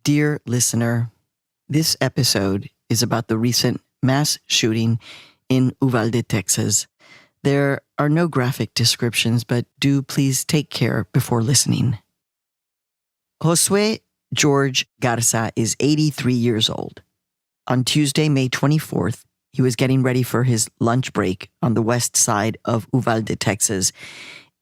Dear listener, this episode is about the recent mass shooting in Uvalde, Texas. There are no graphic descriptions, but do please take care before listening. Josue George Garza is 83 years old. On Tuesday, May 24th, he was getting ready for his lunch break on the west side of Uvalde, Texas.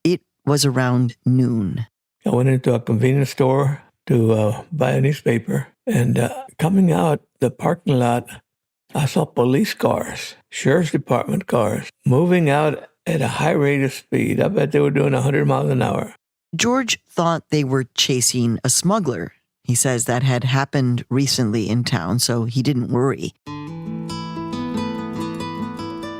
It was around noon. I went into a convenience store to buy a newspaper, and coming out the parking lot, I saw police cars, sheriff's department cars, moving out at a high rate of speed. I bet they were doing 100 miles an hour. George thought they were chasing a smuggler. He says that had happened recently in town, so he didn't worry.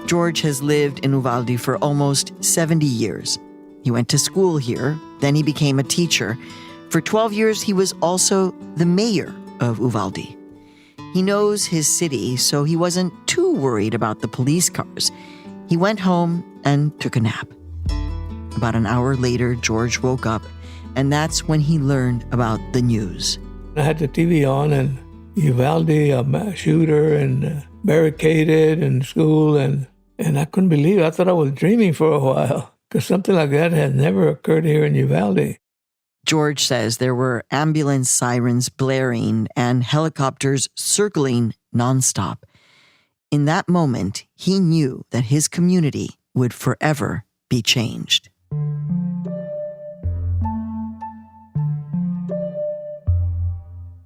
George has lived in Uvalde for almost 70 years. He went to school here, then he became a teacher. For 12 years, he was also the mayor of Uvalde. He knows his city, so he wasn't too worried about the police cars. He went home and took a nap. About an hour later, George woke up, and that's when he learned about the news. I had the TV on, and Uvalde, a mass shooter, and barricaded in school, and I couldn't believe it. I thought I was dreaming for a while, because something like that had never occurred here in Uvalde. George says there were ambulance sirens blaring and helicopters circling nonstop. In that moment, he knew that his community would forever be changed.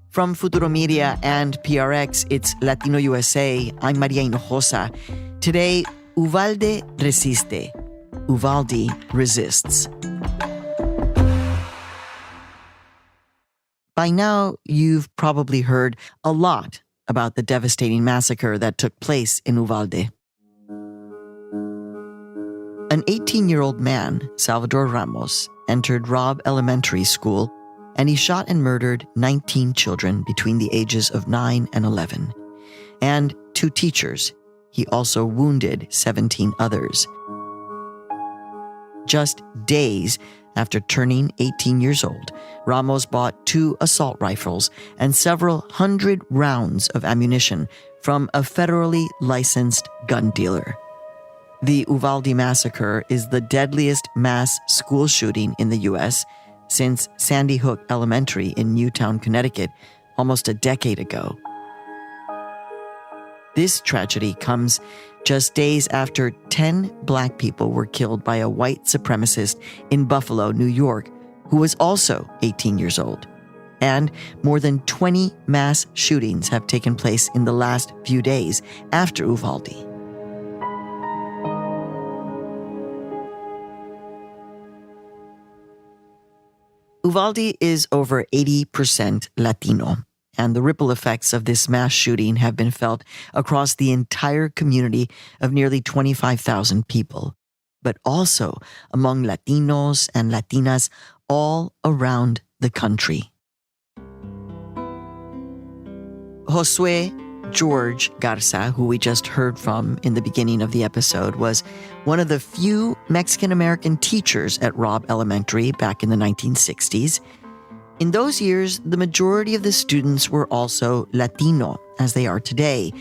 From Futuro Media and PRX, it's Latino USA. I'm Maria Hinojosa. Today, Uvalde Resiste. Uvalde resists. By now, you've probably heard a lot about the devastating massacre that took place in Uvalde. An 18-year-old man, Salvador Ramos, entered Robb Elementary School, and he shot and murdered 19 children between the ages of 9 and 11. And 2 teachers. He also wounded 17 others. Just days after turning 18 years old, Ramos bought 2 assault rifles and several hundred rounds of ammunition from a federally licensed gun dealer. The Uvalde massacre is the deadliest mass school shooting in the U.S. since Sandy Hook Elementary in Newtown, Connecticut, almost a decade ago. This tragedy comes just days after 10 Black people were killed by a white supremacist in Buffalo, New York, who was also 18 years old. And more than 20 mass shootings have taken place in the last few days after Uvalde. Uvalde is over 80% Latino, and the ripple effects of this mass shooting have been felt across the entire community of nearly 25,000 people, but also among Latinos and Latinas all around the country. Josue George Garza, who we just heard from in the beginning of the episode, was one of the few Mexican-American teachers at Robb Elementary back in the 1960s. In those years, the majority of the students were also Latino, as they are today.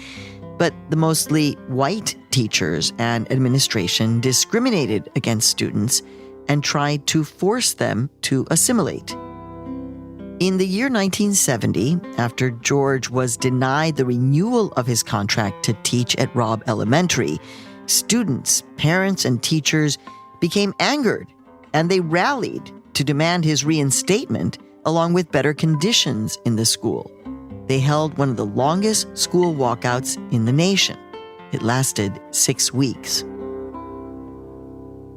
But the mostly white teachers and administration discriminated against students and tried to force them to assimilate. In the year 1970, after George was denied the renewal of his contract to teach at Robb Elementary, students, parents, and teachers became angered, and they rallied to demand his reinstatement along with better conditions in the school. They held one of the longest school walkouts in the nation. It lasted 6 weeks.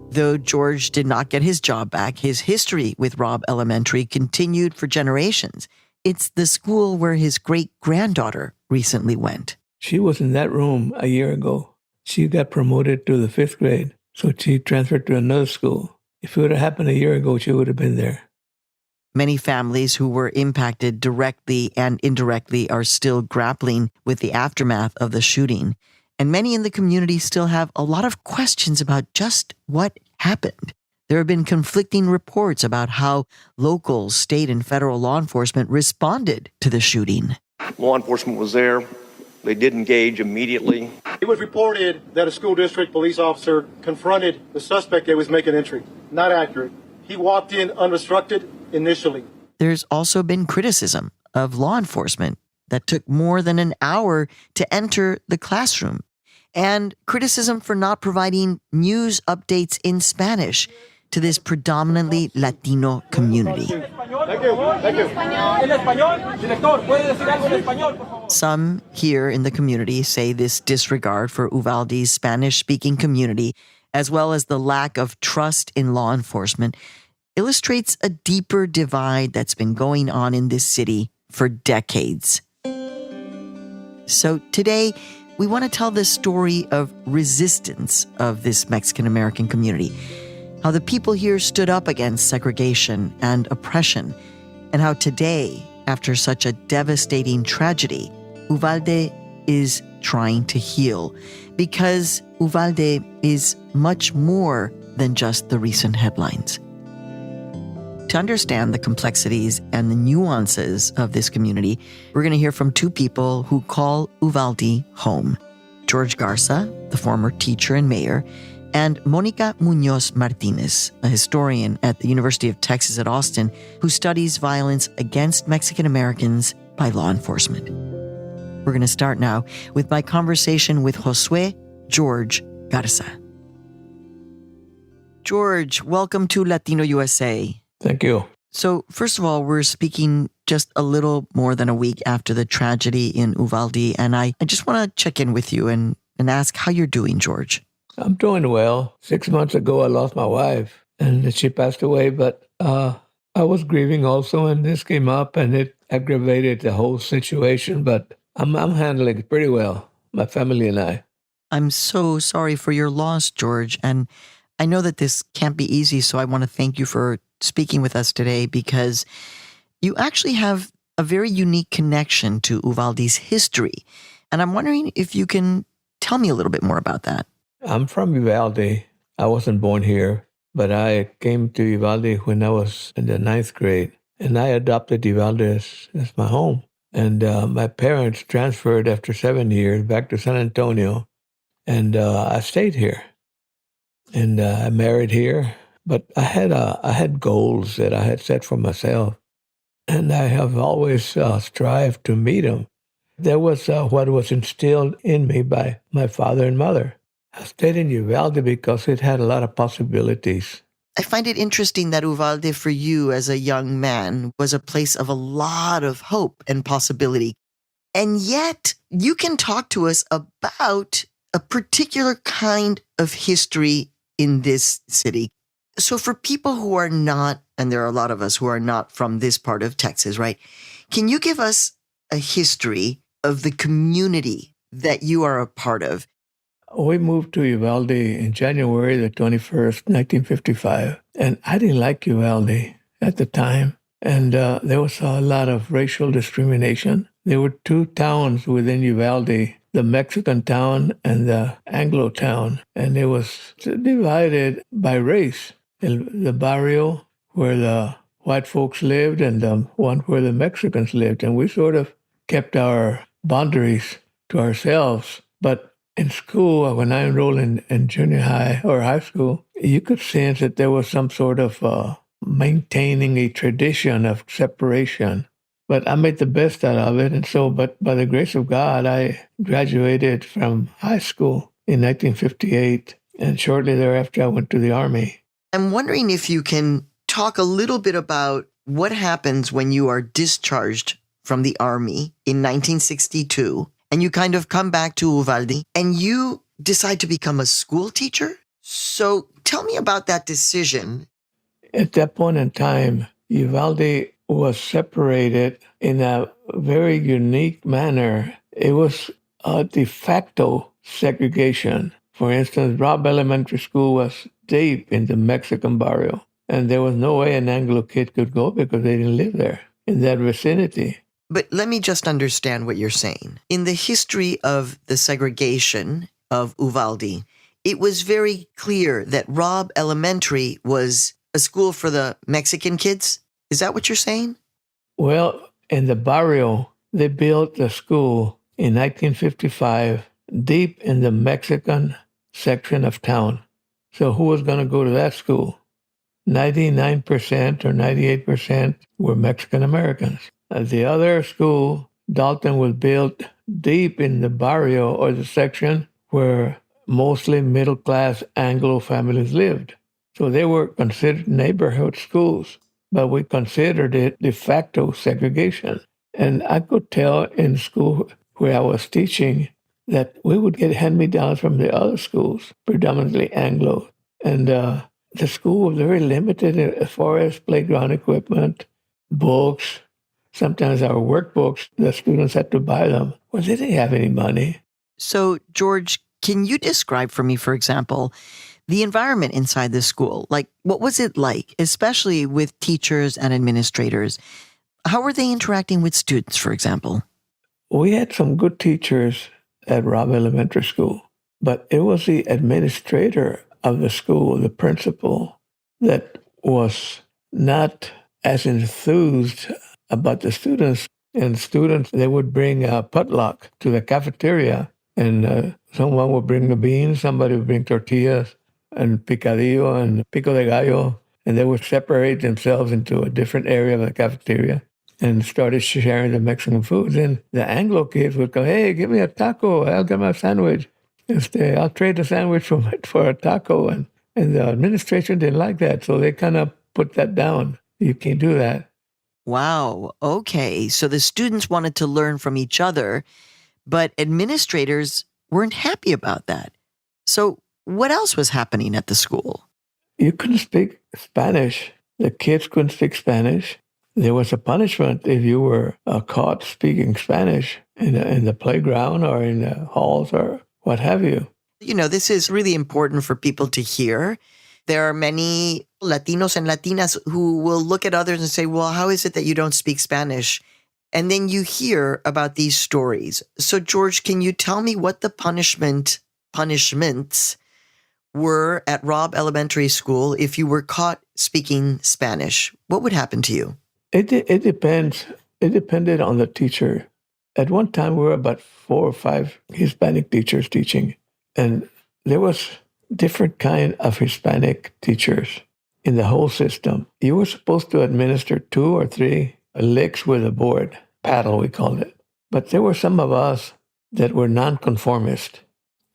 Though George did not get his job back, his history with Robb Elementary continued for generations. It's the school where his great-granddaughter recently went. She was in that room a year ago. She got promoted to the 5th grade, so she transferred to another school. If it would have happened a year ago, she would have been there. Many families who were impacted directly and indirectly are still grappling with the aftermath of the shooting. And many in the community still have a lot of questions about just what happened. There have been conflicting reports about how local, state, and federal law enforcement responded to the shooting. Law enforcement was there. They did engage immediately. It was reported that a school district police officer confronted the suspect that was making entry. Not accurate. He walked in unobstructed initially. There's also been criticism of law enforcement that took more than an hour to enter the classroom, and criticism for not providing news updates in Spanish to this predominantly Latino community. Thank you. Some here in the community say this disregard for Uvalde's Spanish-speaking community, as well as the lack of trust in law enforcement, illustrates a deeper divide that's been going on in this city for decades. So today, we want to tell the story of resistance of this Mexican-American community, how the people here stood up against segregation and oppression, and how today, after such a devastating tragedy, Uvalde is trying to heal, because Uvalde is much more than just the recent headlines. To understand the complexities and the nuances of this community, we're going to hear from two people who call Uvalde home. George Garza, the former teacher and mayor, and Mónica Muñoz Martinez, a historian at the University of Texas at Austin who studies violence against Mexican Americans by law enforcement. We're going to start now with my conversation with Josue George Garza. George, welcome to Latino USA. Thank you. So, first of all, we're speaking just a little more than a week after the tragedy in Uvalde, and I just want to check in with you and ask how you're doing, George. I'm doing well. 6 months ago, I lost my wife, and she passed away, but I was grieving also, and this came up, and it aggravated the whole situation, but I'm handling it pretty well, my family and I. I'm so sorry for your loss, George, and I know that this can't be easy, so I want to thank you for speaking with us today, because you actually have a very unique connection to Uvalde's history. And I'm wondering if you can tell me a little bit more about that. I'm from Uvalde. I wasn't born here, but I came to Uvalde when I was in the 9th grade, and I adopted Uvalde as my home. And my parents transferred after 7 years back to San Antonio, and I stayed here. And I married here. But I had goals that I had set for myself, and I have always strived to meet them. That was what was instilled in me by my father and mother. I stayed in Uvalde because it had a lot of possibilities. I find it interesting that Uvalde for you as a young man was a place of a lot of hope and possibility. And yet you can talk to us about a particular kind of history in this city. So for people who are not, and there are a lot of us who are not from this part of Texas, right? Can you give us a history of the community that you are a part of? We moved to Uvalde in January the 21st, 1955. And I didn't like Uvalde at the time. And there was a lot of racial discrimination. There were two towns within Uvalde, the Mexican town and the Anglo town. And it was divided by race. The barrio where the white folks lived and the one where the Mexicans lived. And we sort of kept our boundaries to ourselves. But in school, when I enrolled in junior high or high school, you could sense that there was some sort of maintaining a tradition of separation. But I made the best out of it. And so, but by the grace of God, I graduated from high school in 1958. And shortly thereafter, I went to the Army. I'm wondering if you can talk a little bit about what happens when you are discharged from the Army in 1962 and you kind of come back to Uvalde and you decide to become a school teacher. So tell me about that decision. At that point in time, Uvalde was separated in a very unique manner. It was a de facto segregation. For instance, Robb Elementary School was deep in the Mexican barrio, and there was no way an Anglo kid could go because they didn't live there in that vicinity. But let me just understand what you're saying. In the history of the segregation of Uvalde, it was very clear that Robb Elementary was a school for the Mexican kids. Is that what you're saying? Well, in the barrio, they built a school in 1955 deep in the Mexican section of town. So who was going to go to that school? 99% or 98% were Mexican Americans. The other school, Dalton, was built deep in the barrio or the section where mostly middle-class Anglo families lived. So they were considered neighborhood schools, but we considered it de facto segregation. And I could tell in school where I was teaching that we would get hand-me-downs from the other schools, predominantly Anglo. And the school was very limited as far as playground equipment, books. Sometimes our workbooks, the students had to buy them. Well, they didn't have any money. So, George, can you describe for me, for example, the environment inside the school? Like, what was it like, especially with teachers and administrators? How were they interacting with students, for example? We had some good teachers at Robb Elementary School, but it was the administrator of the school, the principal, that was not as enthused about the students. And students, they would bring a potluck to the cafeteria, and someone would bring the beans, somebody would bring tortillas and picadillo and pico de gallo, and they would separate themselves into a different area of the cafeteria and started sharing the Mexican food. Then the Anglo kids would go, hey, give me a taco, I'll get my sandwich. I'll trade the sandwich for a taco. And the administration didn't like that, so they kind of put that down. You can't do that. Wow. Okay. So the students wanted to learn from each other, but administrators weren't happy about that. So what else was happening at the school? You couldn't speak Spanish. The kids couldn't speak Spanish. There was a punishment if you were caught speaking Spanish in the playground or in the halls or what have you. You know, this is really important for people to hear. There are many Latinos and Latinas who will look at others and say, well, how is it that you don't speak Spanish? And then you hear about these stories. So, George, can you tell me what the punishments were at Robb Elementary School if you were caught speaking Spanish? What would happen to you? It depends. It depended on the teacher. At one time, we were about 4 or 5 Hispanic teachers teaching, and there was different kind of Hispanic teachers in the whole system. You were supposed to administer 2 or 3 licks with a board, paddle we called it. But there were some of us that were nonconformist.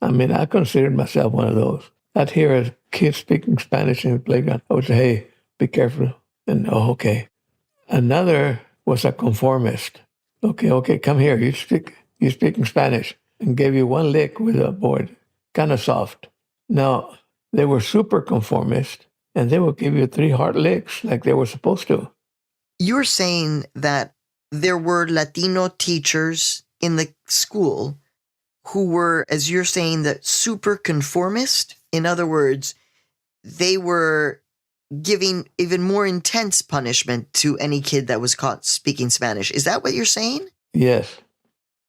I mean, I considered myself one of those. I'd hear a kid speaking Spanish in the playground. I would say, hey, be careful. And, oh, okay. Another was a conformist. Okay, come here. You're speaking Spanish. And gave you 1 lick with a board, kind of soft. Now, they were super conformist, and they would give you 3 hard licks like they were supposed to. You're saying that there were Latino teachers in the school who were, as you're saying, that super conformist. In other words, they were giving even more intense punishment to any kid that was caught speaking Spanish. Is that what you're saying? Yes.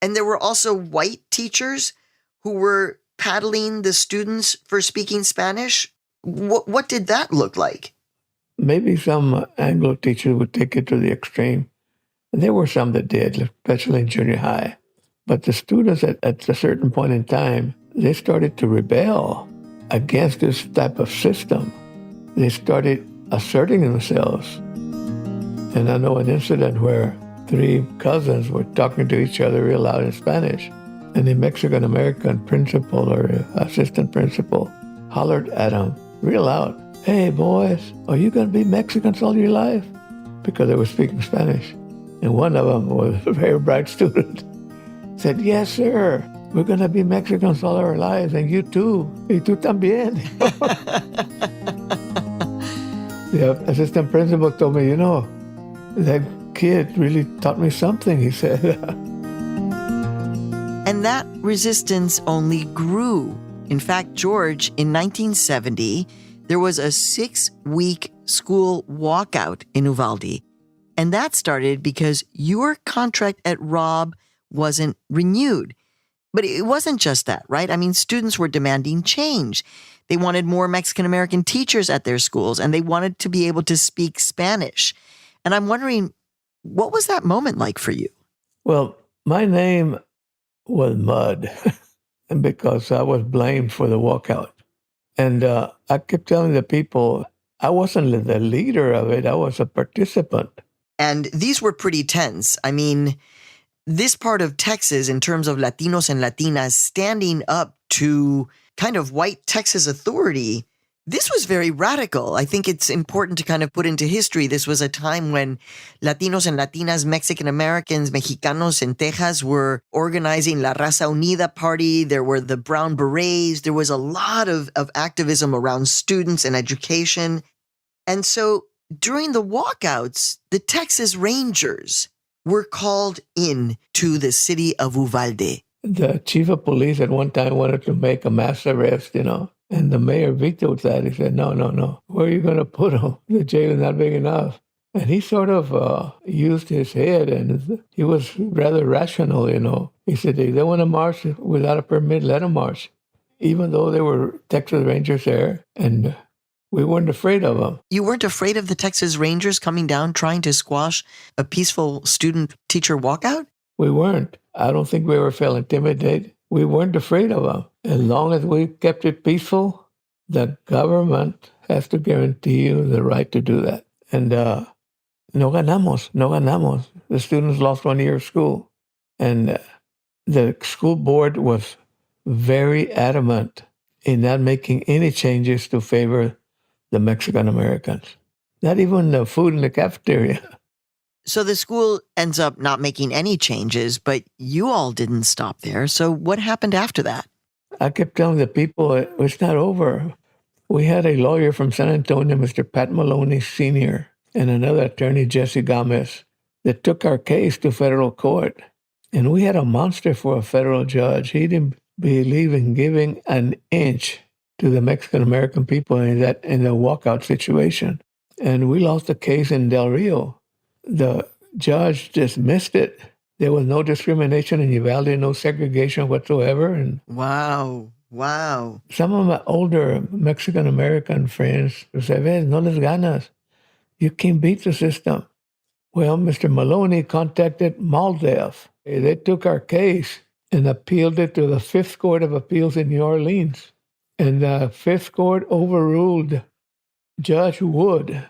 And there were also white teachers who were paddling the students for speaking Spanish. What did that look like? Maybe some Anglo teachers would take it to the extreme. And there were some that did, especially in junior high. But the students at a certain point in time, they started to rebel against this type of system. They started asserting themselves. And I know an incident where 3 cousins were talking to each other real loud in Spanish. And the Mexican-American principal or assistant principal hollered at them real loud, hey, boys, are you going to be Mexicans all your life? Because they were speaking Spanish. And one of them was a very bright student. Said, yes, sir, we're going to be Mexicans all our lives, and you too. Y tú también. The assistant principal told me, that kid really taught me something, he said. And that resistance only grew. In fact, George, in 1970, there was a 6-week school walkout in Uvalde. And that started because your contract at Robb wasn't renewed. But it wasn't just that, right? I mean, students were demanding change. They wanted more Mexican-American teachers at their schools, and they wanted to be able to speak Spanish. And I'm wondering, what was that moment like for you? Well, my name was Mud because I was blamed for the walkout. And I kept telling the people I wasn't the leader of it. I was a participant. And these were pretty tense. I mean, this part of Texas, in terms of Latinos and Latinas standing up to kind of white Texas authority, this was very radical. I think it's important to kind of put into history. This was a time when Latinos and Latinas, Mexican Americans, Mexicanos in Texas were organizing La Raza Unida Party. There were the Brown Berets. There was a lot of activism around students and education. And so during the walkouts, the Texas Rangers were called in to the city of Uvalde. The chief of police at one time wanted to make a mass arrest, and the mayor vetoed that. He said, no. Where are you going to put him? The jail is not big enough. And he sort of used his head, and he was rather rational, He said, if they want to march without a permit, let them march. Even though there were Texas Rangers there, and we weren't afraid of them. You weren't afraid of the Texas Rangers coming down trying to squash a peaceful student-teacher walkout? We weren't. I don't think we ever felt intimidated. We weren't afraid of them. As long as we kept it peaceful, the government has to guarantee you the right to do that. And no ganamos. The students lost 1 year of school. And the school board was very adamant in not making any changes to favor the Mexican Americans. Not even the food in the cafeteria. So the school ends up not making any changes, but you all didn't stop there. So what happened after that? I kept telling the people it's not over. We had a lawyer from San Antonio, Mr. Pat Maloney Sr., and another attorney, Jesse Gomez, that took our case to federal court. And we had a monster for a federal judge. He didn't believe in giving an inch to the Mexican-American people in the walkout situation. And we lost the case in Del Rio. The judge dismissed it. There was no discrimination in Uvalde, no segregation whatsoever. And Wow. some of my older Mexican-American friends said, no les ganas. You can't beat the system. Well, Mr. Maloney contacted MALDEF. They took our case and appealed it to the Fifth Court of Appeals in New Orleans. And the Fifth Court overruled Judge Wood.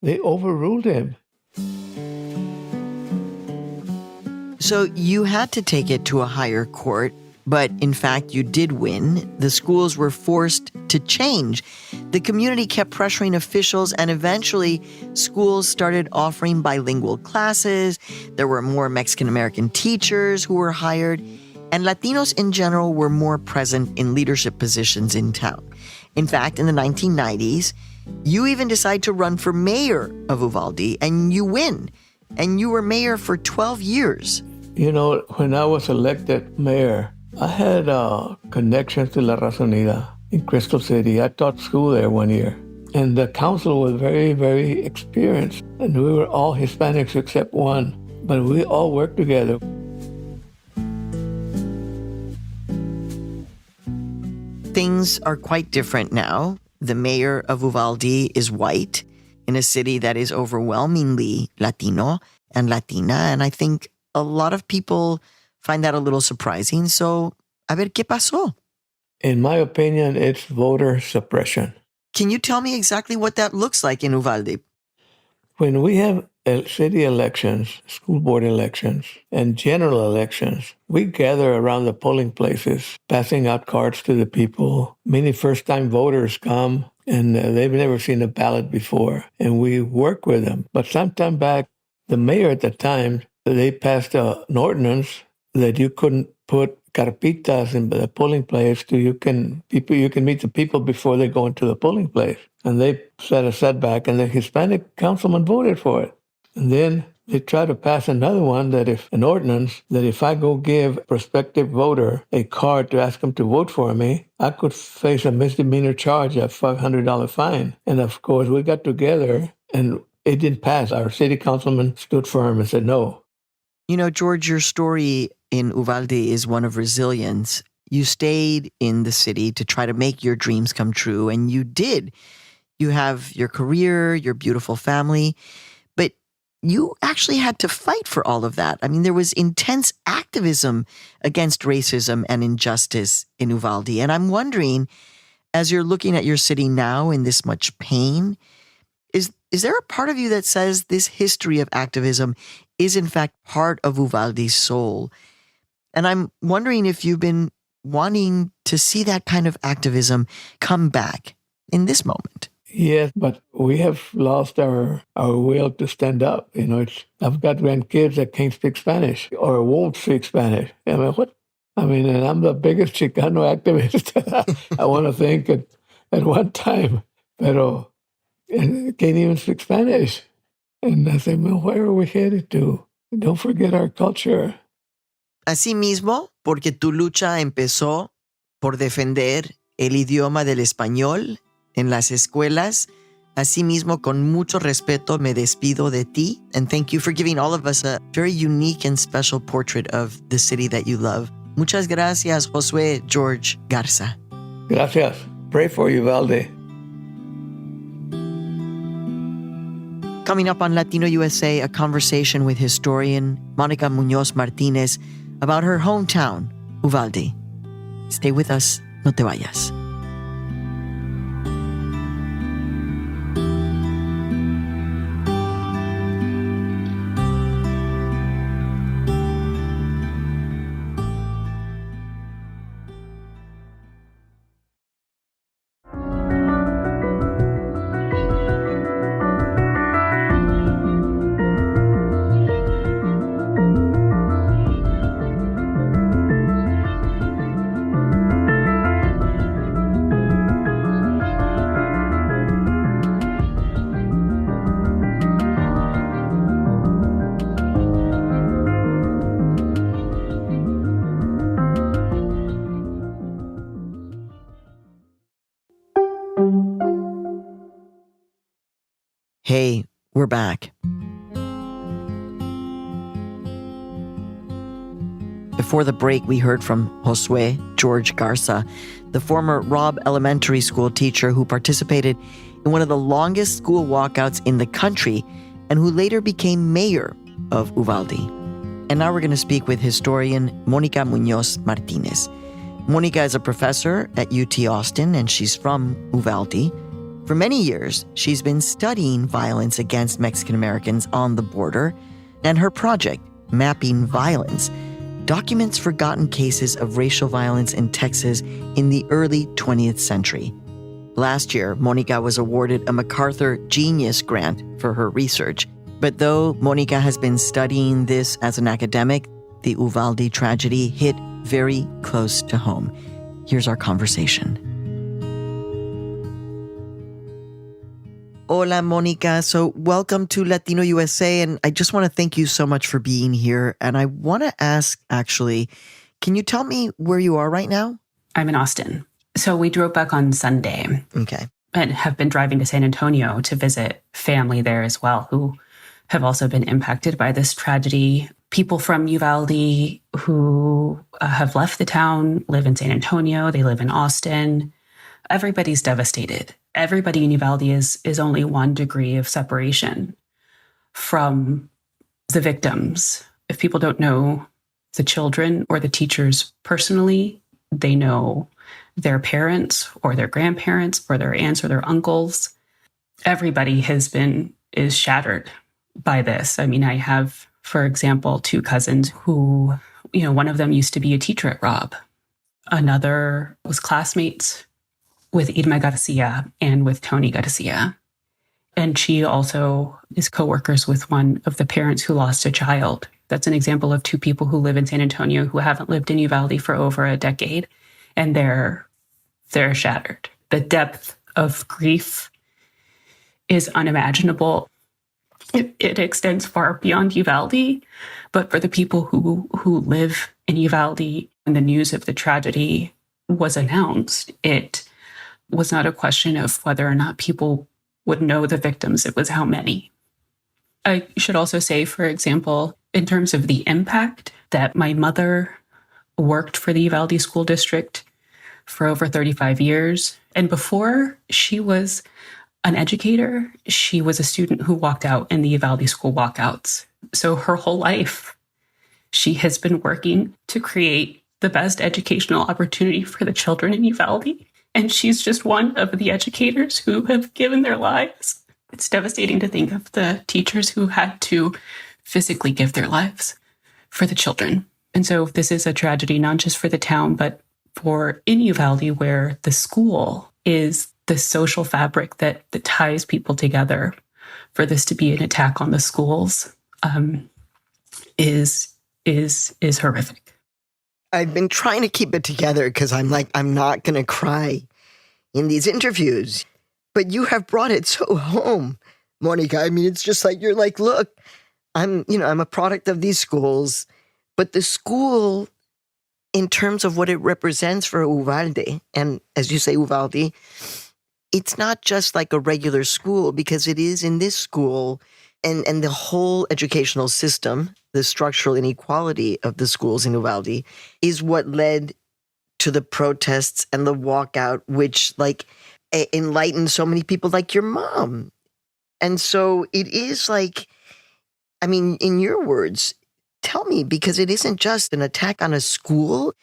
They overruled him. So you had to take it to a higher court, but in fact you did win. The schools were forced to change. The community kept pressuring officials, and eventually schools started offering bilingual classes. There were more Mexican-American teachers who were hired, and Latinos in general were more present in leadership positions in town. In fact, in the 1990s, you even decide to run for mayor of Uvalde, and you win. And you were mayor for 12 years. When I was elected mayor, I had connections to La Raza Unida in Crystal City. I taught school there 1 year. And the council was very, very experienced. And we were all Hispanics except one. But we all worked together. Things are quite different now. The mayor of Uvalde is white in a city that is overwhelmingly Latino and Latina. And I think a lot of people find that a little surprising. So, a ver, ¿qué pasó? In my opinion, it's voter suppression. Can you tell me exactly what that looks like in Uvalde? When we have city elections, school board elections, and general elections, we gather around the polling places, passing out cards to the people. Many first-time voters come, and they've never seen a ballot before, and we work with them. But sometime back, the mayor at the time, they passed an ordinance that you couldn't put carpitas in the polling place you can meet the people before they go into the polling place. And they set a setback, and the Hispanic councilman voted for it. And then they tried to pass another one an ordinance that if I go give a prospective voter a card to ask them to vote for me, I could face a misdemeanor charge, a $500 fine. And of course, we got together and it didn't pass. Our city councilman stood firm and said no. You know, George, your story in Uvalde is one of resilience. You stayed in the city to try to make your dreams come true, and you did. You have your career, your beautiful family, but you actually had to fight for all of that. I mean, there was intense activism against racism and injustice in Uvalde. And I'm wondering, as you're looking at your city now in this much pain, is there a part of you that says this history of activism is in fact part of Uvalde's soul? And I'm wondering if you've been wanting to see that kind of activism come back in this moment. Yes, but we have lost our will to stand up. You know, I've got grandkids that can't speak Spanish or won't speak Spanish. I mean, what? I mean, and I'm the biggest Chicano activist I want to think at one time, pero and can't even speak Spanish. And I say, well, where are we headed to? Don't forget our culture. Asimismo, porque tu lucha empezó por defender el idioma del español en las escuelas, asimismo, con mucho respeto me despido de ti. And thank you for giving all of us a very unique and special portrait of the city that you love. Muchas gracias, Josué George Garza. Gracias. Pray for Uvalde. Coming up on Latino USA, a conversation with historian Mónica Muñoz Martínez about her hometown, Uvalde. Stay with us, no te vayas. Hey, we're back. Before the break, we heard from Josué George Garza, the former Robb Elementary School teacher who participated in one of the longest school walkouts in the country and who later became mayor of Uvalde. And now we're going to speak with historian Mónica Muñoz Martínez. Mónica is a professor at UT Austin, and she's from Uvalde. For many years, she's been studying violence against Mexican Americans on the border, and her project, Mapping Violence, documents forgotten cases of racial violence in Texas in the early 20th century. Last year, Mónica was awarded a MacArthur Genius Grant for her research. But though Mónica has been studying this as an academic, the Uvalde tragedy hit very close to home. Here's our conversation. Hola, Mónica. So welcome to Latino USA, and I just want to thank you so much for being here. And I want to ask, actually, can you tell me where you are right now? I'm in Austin. So we drove back on Sunday. Okay. And have been driving to San Antonio to visit family there as well, who have also been impacted by this tragedy. People from Uvalde who have left the town, live in San Antonio, they live in Austin. Everybody's devastated. Everybody in Uvalde is only 1 degree of separation from the victims. If people don't know the children or the teachers personally, they know their parents or their grandparents or their aunts or their uncles. Everybody is shattered by this. I mean, I have, for example, 2 cousins who, one of them used to be a teacher at Robb. Another was classmates with Irma Garcia and with Tony Garcia. And she also is co-workers with one of the parents who lost a child. That's an example of 2 people who live in San Antonio who haven't lived in Uvalde for over a decade, and they're shattered. The depth of grief is unimaginable. It extends far beyond Uvalde, but for the people who live in Uvalde, and the news of the tragedy was announced, it was not a question of whether or not people would know the victims. It was how many. I should also say, for example, in terms of the impact, that my mother worked for the Uvalde School District for over 35 years. And before she was an educator, she was a student who walked out in the Uvalde school walkouts. So her whole life, she has been working to create the best educational opportunity for the children in Uvalde. And she's just one of the educators who have given their lives. It's devastating to think of the teachers who had to physically give their lives for the children. And so this is a tragedy, not just for the town, but for in Uvalde, where the school is the social fabric that ties people together. For this to be an attack on the schools is horrific. I've been trying to keep it together because I'm not going to cry in these interviews. But you have brought it so home, Monica. I mean, it's just like, you're like, look, I'm a product of these schools, but the school, in terms of what it represents for Uvalde, and as you say, Uvalde, it's not just like a regular school, because it is in this school and the whole educational system, the structural inequality of the schools in Uvalde is what led to the protests and the walkout, which enlightened so many people like your mom. And so it is like, I mean, in your words, tell me, because it isn't just an attack on a school,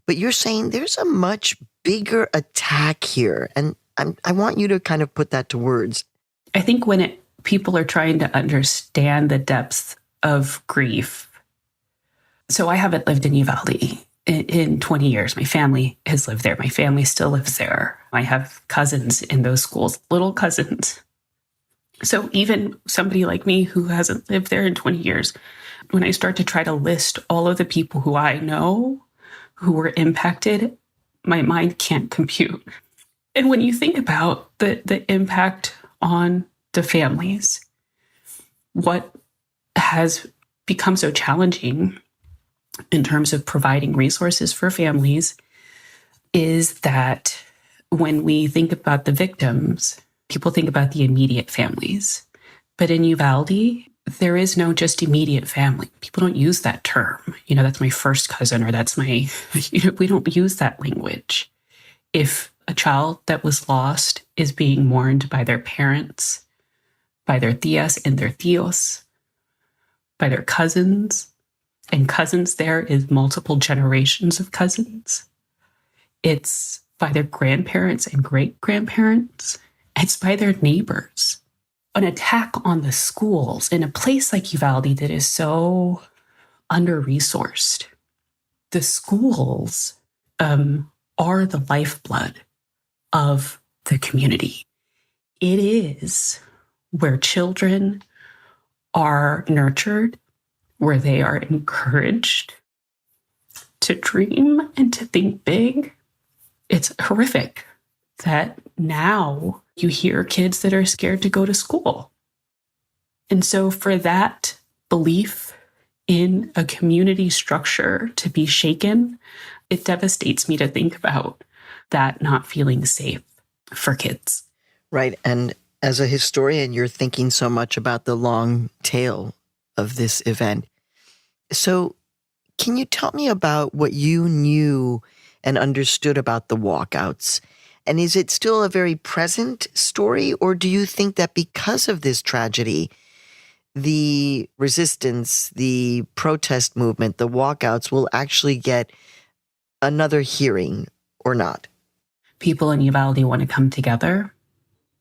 but you're saying there's a much bigger attack here. And I want you to kind of put that to words. I think when people are trying to understand the depths of grief. So I haven't lived in Uvalde in 20 years. My family has lived there. My family still lives there. I have cousins in those schools, little cousins. So even somebody like me who hasn't lived there in 20 years, when I start to try to list all of the people who I know who were impacted, my mind can't compute. And when you think about the impact on the families, what has become so challenging in terms of providing resources for families is that when we think about the victims, people think about the immediate families. But in Uvalde, there is no just immediate family. People don't use that term. That's my first cousin, or that's my, we don't use that language. If a child that was lost is being mourned by their parents, by their tías and their tíos, by their cousins, and cousins there is multiple generations of cousins. It's by their grandparents and great-grandparents. It's by their neighbors. An attack on the schools in a place like Uvalde that is so under-resourced. The schools are the lifeblood of the community. It is where children are nurtured, where they are encouraged to dream and to think big. It's horrific that now you hear kids that are scared to go to school. And so for that belief in a community structure to be shaken, it devastates me to think about that not feeling safe for kids. Right. And as a historian, you're thinking so much about the long tail of this event. So can you tell me about what you knew and understood about the walkouts? And is it still a very present story, or do you think that because of this tragedy, the resistance, the protest movement, the walkouts will actually get another hearing or not? People in Uvalde want to come together.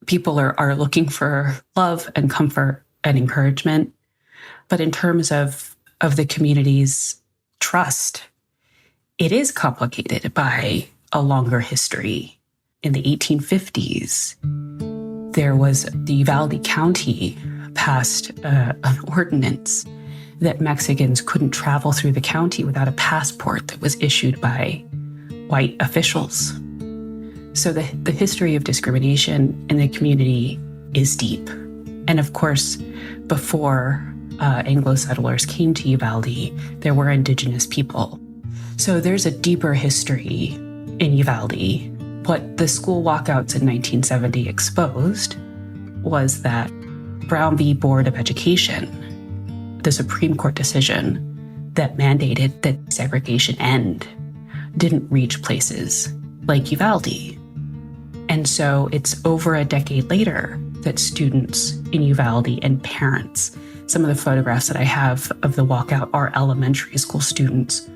People are looking for love and comfort and encouragement. But in terms of the community's trust, it is complicated by a longer history. In the 1850s, there was the Uvalde County passed an ordinance that Mexicans couldn't travel through the county without a passport that was issued by white officials. So the history of discrimination in the community is deep. And of course, before Anglo settlers came to Uvalde, there were indigenous people. So there's a deeper history in Uvalde. What the school walkouts in 1970 exposed was that Brown v. Board of Education, the Supreme Court decision that mandated that segregation end didn't reach places like Uvalde. And so it's over a decade later that students in Uvalde and parents, some of the photographs that I have of the walkout are elementary school students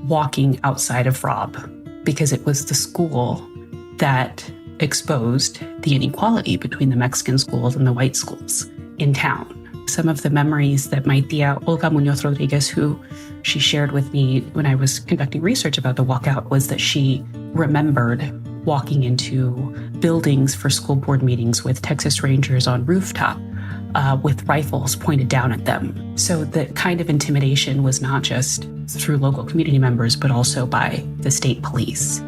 walking outside of Robb, because it was the school that exposed the inequality between the Mexican schools and the white schools in town. Some of the memories that my tia Olga Munoz Rodriguez, who she shared with me when I was conducting research about the walkout, was that she remembered walking into buildings for school board meetings with Texas Rangers on rooftop with rifles pointed down at them. So the kind of intimidation was not just through local community members, but also by the state police.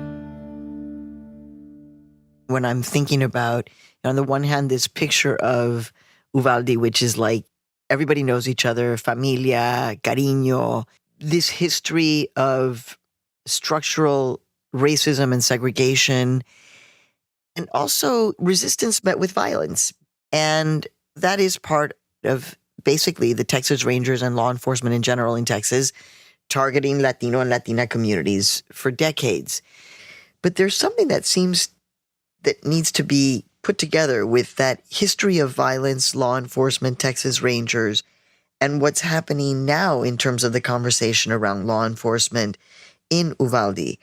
When I'm thinking about, on the one hand, this picture of Uvalde, which is like everybody knows each other, familia, cariño, this history of structural racism and segregation, and also resistance met with violence. And that is part of basically the Texas Rangers and law enforcement in general in Texas targeting Latino and Latina communities for decades. But there's something that seems that needs to be put together with that history of violence, law enforcement, Texas Rangers, and what's happening now in terms of the conversation around law enforcement in Uvalde.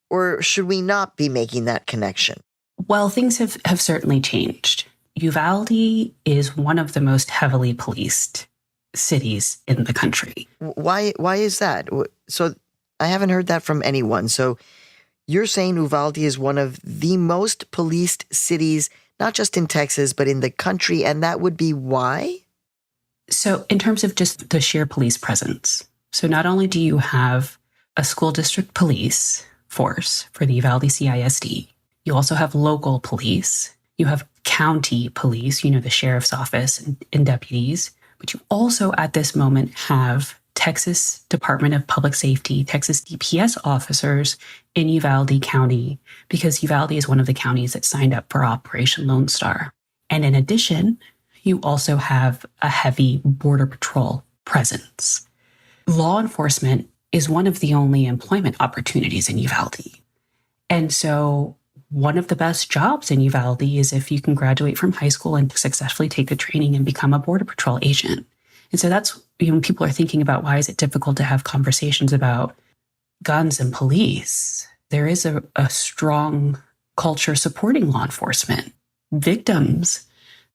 Or should we not be making that connection? Well, things have certainly changed. Uvalde is one of the most heavily policed cities in the country. Why is that? So I haven't heard that from anyone. So you're saying Uvalde is one of the most policed cities, not just in Texas, but in the country, and that would be why? So in terms of just the sheer police presence, so not only do you have a school district police force for the Uvalde CISD, you also have local police, you have county police, the sheriff's office and deputies, but you also at this moment have Texas Department of Public Safety, Texas DPS officers in Uvalde County, because Uvalde is one of the counties that signed up for Operation Lone Star. And in addition, you also have a heavy Border Patrol presence. Law enforcement is one of the only employment opportunities in Uvalde. And so one of the best jobs in Uvalde is if you can graduate from high school and successfully take the training and become a Border Patrol agent. And so that's, when people are thinking about why is it difficult to have conversations about guns and police, there is a strong culture supporting law enforcement. Victims,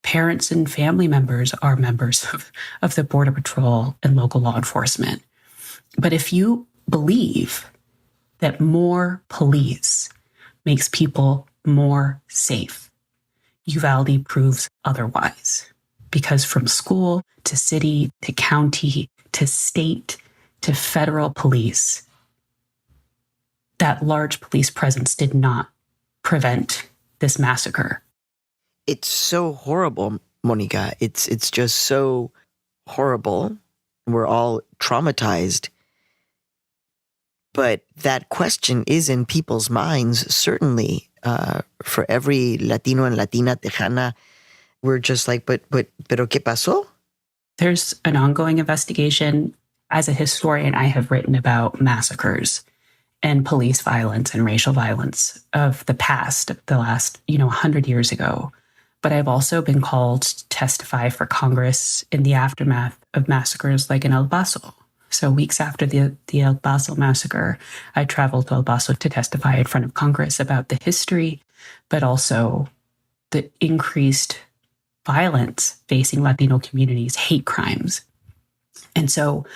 parents and family members are members of the Border Patrol and local law enforcement. But if you believe that more police makes people more safe, Uvalde proves otherwise. Because from school to city to county to state to federal police, that large police presence did not prevent this massacre. It's so horrible, Monica. It's just so horrible. We're all traumatized. But that question is in people's minds, certainly. For every Latino and Latina Tejana, we're just like, pero ¿qué pasó? There's an ongoing investigation. As a historian, I have written about massacres and police violence and racial violence of the past, the last, 100 years ago. But I've also been called to testify for Congress in the aftermath of massacres like in El Paso. So weeks after the El Paso massacre, I traveled to El Paso to testify in front of Congress about the history, but also the increased violence facing Latino communities, hate crimes. And so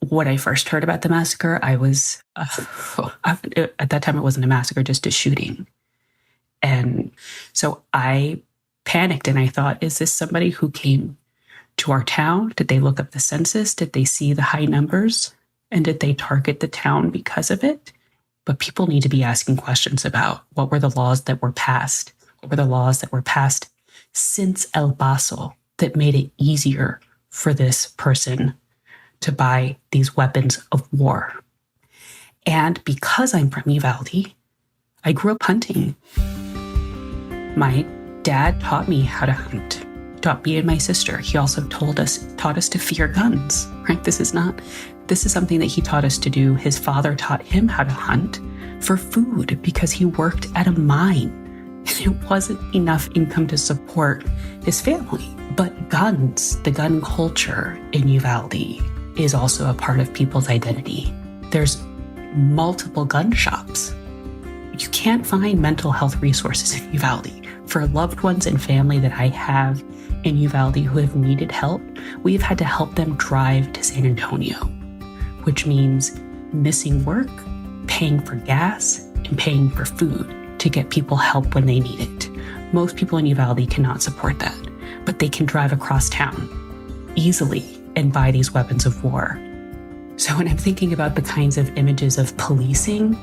when I first heard about the massacre, I was, at that time it wasn't a massacre, just a shooting. And so I panicked and I thought, is this somebody who came to our town? Did they look up the census? Did they see the high numbers? And did they target the town because of it? But people need to be asking questions about what were the laws that were passed? What were the laws that were passed since El Paso that made it easier for this person to buy these weapons of war? And because I'm from Uvalde, I grew up hunting. My dad taught me how to hunt taught me and my sister. He also taught us to fear guns, right? This is something that he taught us to do. His father taught him how to hunt for food because he worked at a mine. And it wasn't enough income to support his family. But guns, the gun culture in Uvalde, is also a part of people's identity. There's multiple gun shops. You can't find mental health resources in Uvalde. For loved ones and family that I have in Uvalde who have needed help, we've had to help them drive to San Antonio, which means missing work, paying for gas, and paying for food to get people help when they need it. Most people in Uvalde cannot support that, but they can drive across town easily and buy these weapons of war. So when I'm thinking about the kinds of images of policing,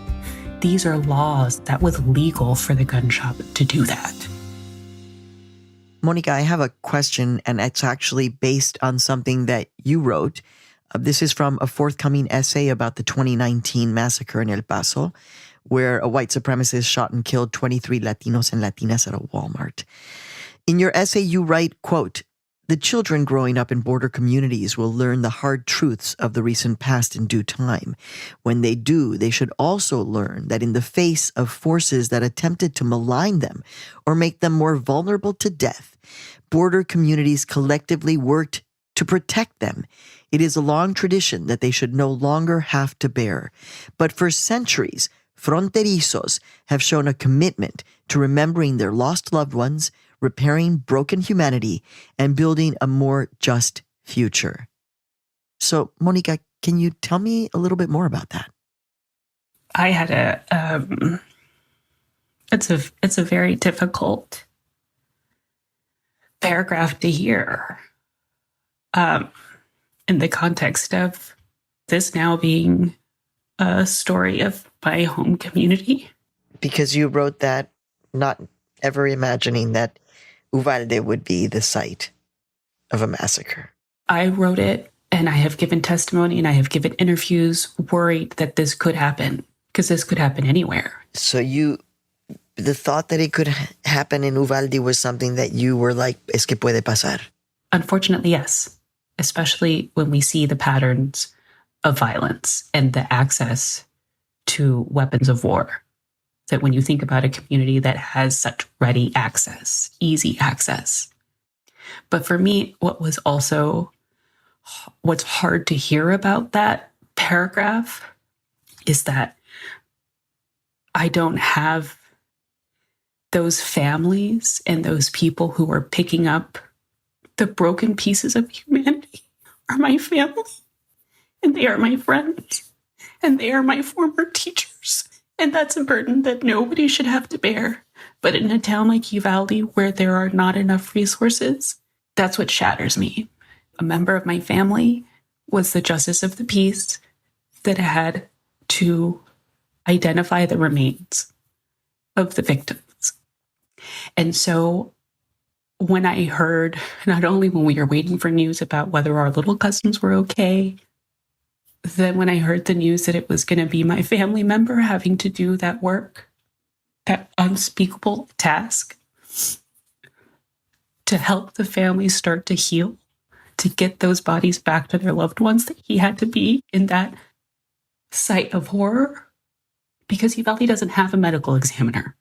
these are laws that was legal for the gun shop to do that. Monica, I have a question, and it's actually based on something that you wrote. This is from a forthcoming essay about the 2019 massacre in El Paso, where a white supremacist shot and killed 23 Latinos and Latinas at a Walmart. In your essay, you write, quote, "The children growing up in border communities will learn the hard truths of the recent past in due time. When they do, they should also learn that in the face of forces that attempted to malign them or make them more vulnerable to death, border communities collectively worked to protect them. It is a long tradition that they should no longer have to bear. But for centuries, fronterizos have shown a commitment to remembering their lost loved ones, repairing broken humanity, and building a more just future." So, Monica, can you tell me a little bit more about that? I had it's a very difficult paragraph to hear in the context of this now being a story of my home community. Because you wrote that not ever imagining that Uvalde would be the site of a massacre. I wrote it, and I have given testimony, and I have given interviews worried that this could happen, because this could happen anywhere. So the thought that it could happen in Uvalde was something that you were like, es que puede pasar. Unfortunately, yes. Especially when we see the patterns of violence and the access to weapons of war. That when you think about a community that has such ready access, easy access. But for me, what's hard to hear about that paragraph is that I don't have those families and those people who are picking up the broken pieces of humanity are my family, and they are my friends, and they are my former teachers. And that's a burden that nobody should have to bear. But in a town like Uvalde, where there are not enough resources, that's what shatters me. A member of my family was the justice of the peace that had to identify the remains of the victims. And so when I heard, not only when we were waiting for news about whether our little cousins were okay, then when I heard the news that it was going to be my family member having to do that work, that unspeakable task, to help the family start to heal, to get those bodies back to their loved ones, that he had to be in that site of horror, because Uvalde doesn't have a medical examiner.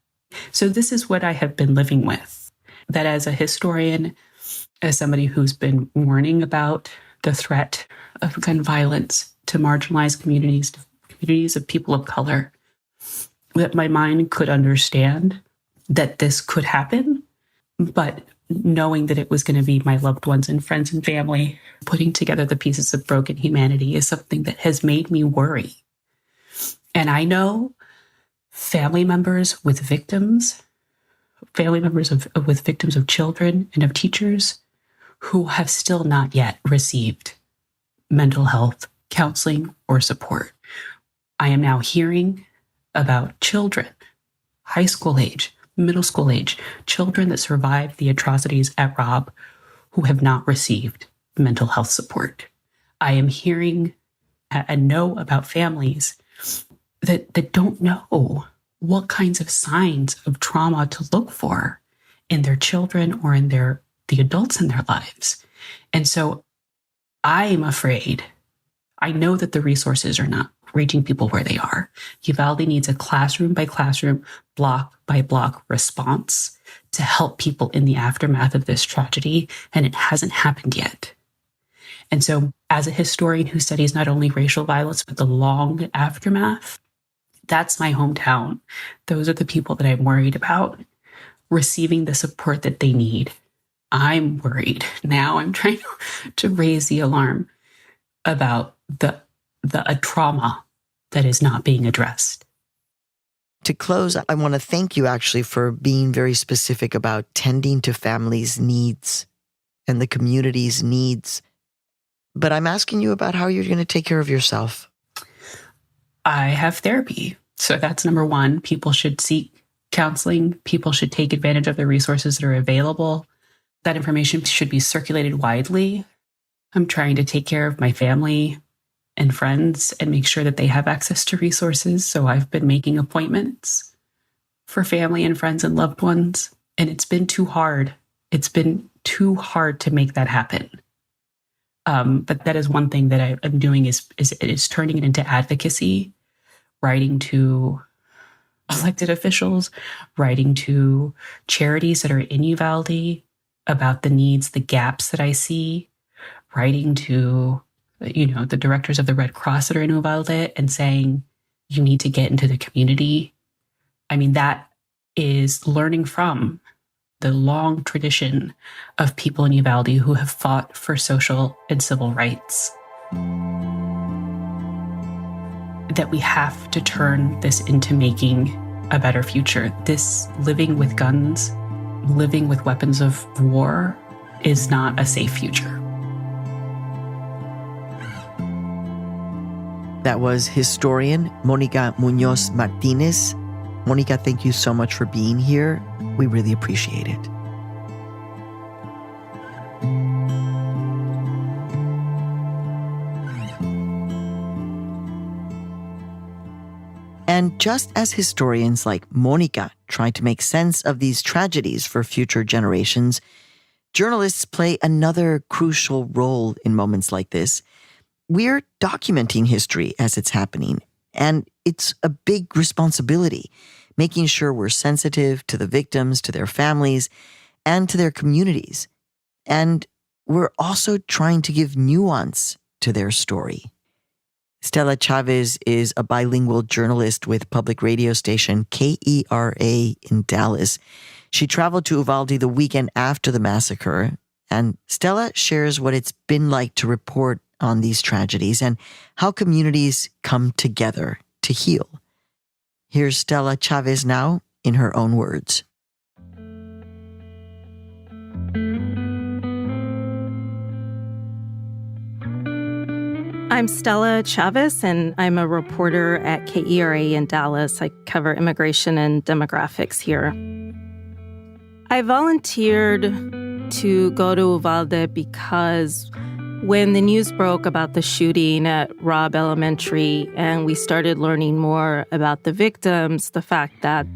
So this is what I have been living with, that as a historian, as somebody who's been warning about the threat of gun violence to marginalized communities of people of color, that my mind could understand that this could happen, but knowing that it was going to be my loved ones and friends and family putting together the pieces of broken humanity is something that has made me worry. And I know family members with victims of children and of teachers who have still not yet received mental health counseling or support. I am now hearing about children, high school age, middle school age, children that survived the atrocities at Robb who have not received mental health support. I am hearing and know about families that don't know what kinds of signs of trauma to look for in their children or in their the adults in their lives. And so I'm afraid. I know that the resources are not reaching people where they are. Uvalde needs a classroom by classroom, block by block response to help people in the aftermath of this tragedy, and it hasn't happened yet. And so as a historian who studies not only racial violence, but the long aftermath, that's my hometown. Those are the people that I'm worried about receiving the support that they need. I'm worried. Now I'm trying to raise the alarm about a trauma that is not being addressed. To close, I want to thank you actually for being very specific about tending to families' needs and the community's needs. But I'm asking you about how you're going to take care of yourself. I have therapy. So that's number one. People should seek counseling. People should take advantage of the resources that are available. That information should be circulated widely. I'm trying to take care of my family and friends and make sure that they have access to resources. So I've been making appointments for family and friends and loved ones. And it's been too hard. It's been too hard to make that happen. But that is one thing that I'm doing is turning it into advocacy, writing to elected officials, writing to charities that are in Uvalde about the needs, the gaps that I see, writing to, the directors of the Red Cross that are in Uvalde and saying, you need to get into the community. I mean, that is learning from the long tradition of people in Uvalde who have fought for social and civil rights. That we have to turn this into making a better future. This living with guns, living with weapons of war is not a safe future. That was historian Monica Munoz Martinez. Monica, thank you so much for being here. We really appreciate it. And just as historians like Monica try to make sense of these tragedies for future generations, journalists play another crucial role in moments like this. We're documenting history as it's happening, and it's a big responsibility, making sure we're sensitive to the victims, to their families, and to their communities. And we're also trying to give nuance to their story. Stella Chavez is a bilingual journalist with public radio station KERA in Dallas. She traveled to Uvalde the weekend after the massacre, and Stella shares what it's been like to report on these tragedies and how communities come together to heal. Here's Stella Chavez now in her own words. I'm Stella Chavez, and I'm a reporter at KERA in Dallas. I cover immigration and demographics here. I volunteered to go to Uvalde because when the news broke about the shooting at Robb Elementary and we started learning more about the victims, the fact that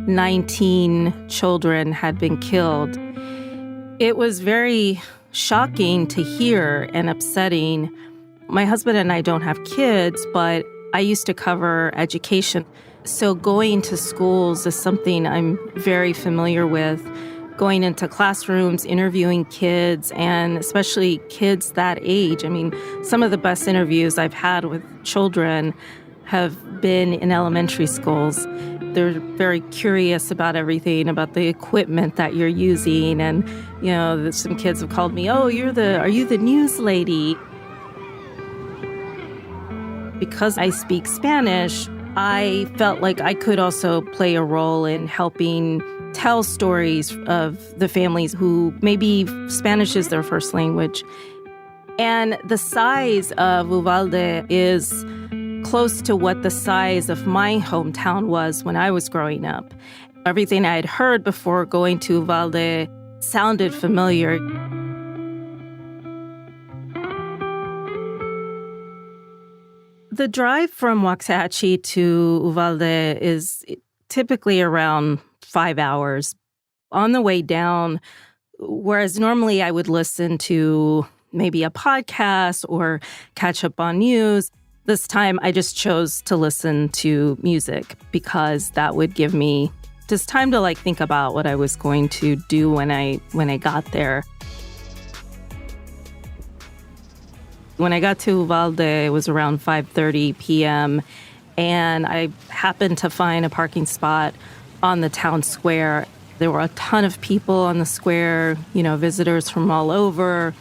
19 children had been killed, it was very shocking to hear and upsetting. My husband and I don't have kids, but I used to cover education. So going to schools is something I'm very familiar with. Going into classrooms, interviewing kids, and especially kids that age. I mean, some of the best interviews I've had with children have been in elementary schools. They're very curious about everything, about the equipment that you're using. And, some kids have called me, are you the news lady? Because I speak Spanish, I felt like I could also play a role in helping tell stories of the families who maybe Spanish is their first language. And the size of Uvalde is close to what the size of my hometown was when I was growing up. Everything I had heard before going to Uvalde sounded familiar. The drive from Waxahachie to Uvalde is typically around 5 hours. On the way down, whereas normally I would listen to maybe a podcast or catch up on news, this time I just chose to listen to music because that would give me just time to think about what I was going to do when I got there. When I got to Uvalde, it was around 5:30 p.m., and I happened to find a parking spot on the town square. There were a ton of people on the square, visitors from all over,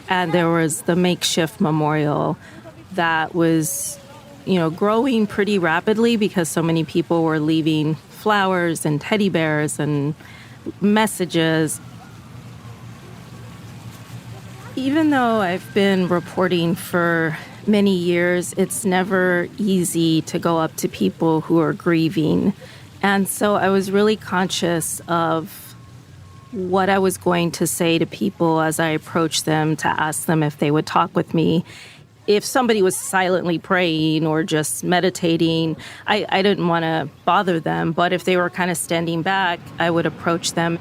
and there was the makeshift memorial that was, growing pretty rapidly because so many people were leaving flowers and teddy bears and messages. Even though I've been reporting for many years, it's never easy to go up to people who are grieving. And so I was really conscious of what I was going to say to people as I approached them to ask them if they would talk with me. If somebody was silently praying or just meditating, I didn't want to bother them. But if they were kind of standing back, I would approach them.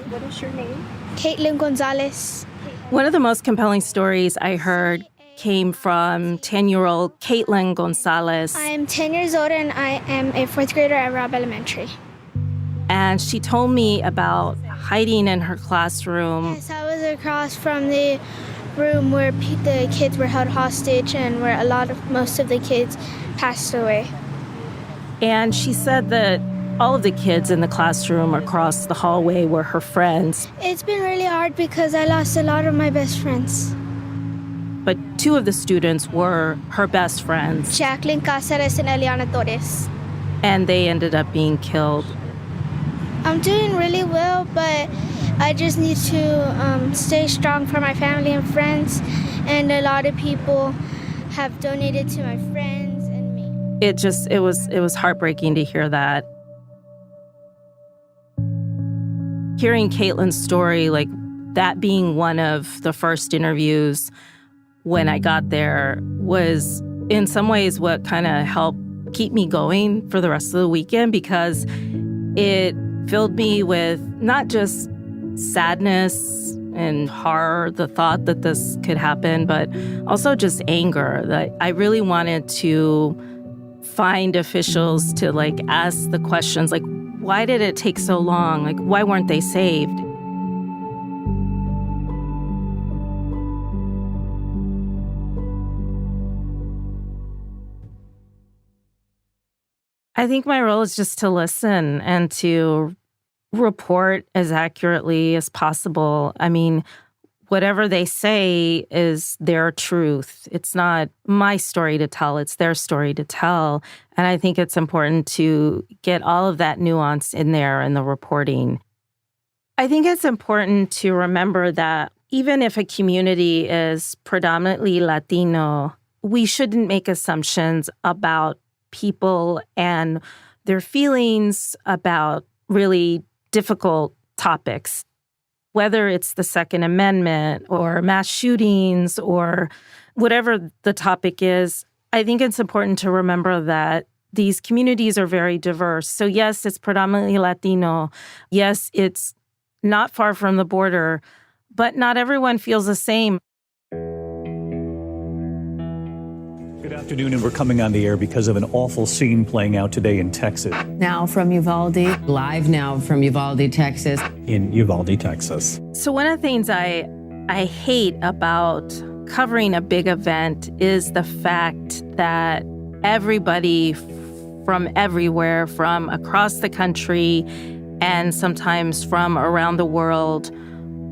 What is your name? Caitlin Gonzalez. One of the most compelling stories I heard came from 10-year-old Caitlin Gonzalez. I am 10 years old and I am a fourth grader at Robb Elementary. And she told me about hiding in her classroom. Yes, I was across from the room where the kids were held hostage and where most of the kids passed away. And she said that all of the kids in the classroom across the hallway were her friends. It's been really hard because I lost a lot of my best friends. But two of the students were her best friends. Jacqueline Cáceres and Eliana Torres. And they ended up being killed. I'm doing really well, but I just need to stay strong for my family and friends. And a lot of people have donated to my friends and me. It was heartbreaking to hear that. Hearing Caitlin's story, that being one of the first interviews when I got there, was in some ways what kind of helped keep me going for the rest of the weekend, because it filled me with not just sadness and horror, the thought that this could happen, but also just anger. That I really wanted to find officials to ask the questions, why did it take so long? Why weren't they saved? I think my role is just to listen and to report as accurately as possible. I mean, whatever they say is their truth. It's not my story to tell, it's their story to tell. And I think it's important to get all of that nuance in there in the reporting. I think it's important to remember that even if a community is predominantly Latino, we shouldn't make assumptions about people and their feelings about really difficult topics. Whether it's the Second Amendment or mass shootings or whatever the topic is, I think it's important to remember that these communities are very diverse. So yes, it's predominantly Latino. Yes, it's not far from the border, but not everyone feels the same. Good afternoon, and we're coming on the air because of an awful scene playing out today in Texas. Now from Uvalde, live now from Uvalde, Texas. In Uvalde, Texas. So one of the things I hate about covering a big event is the fact that everybody from everywhere, from across the country, and sometimes from around the world,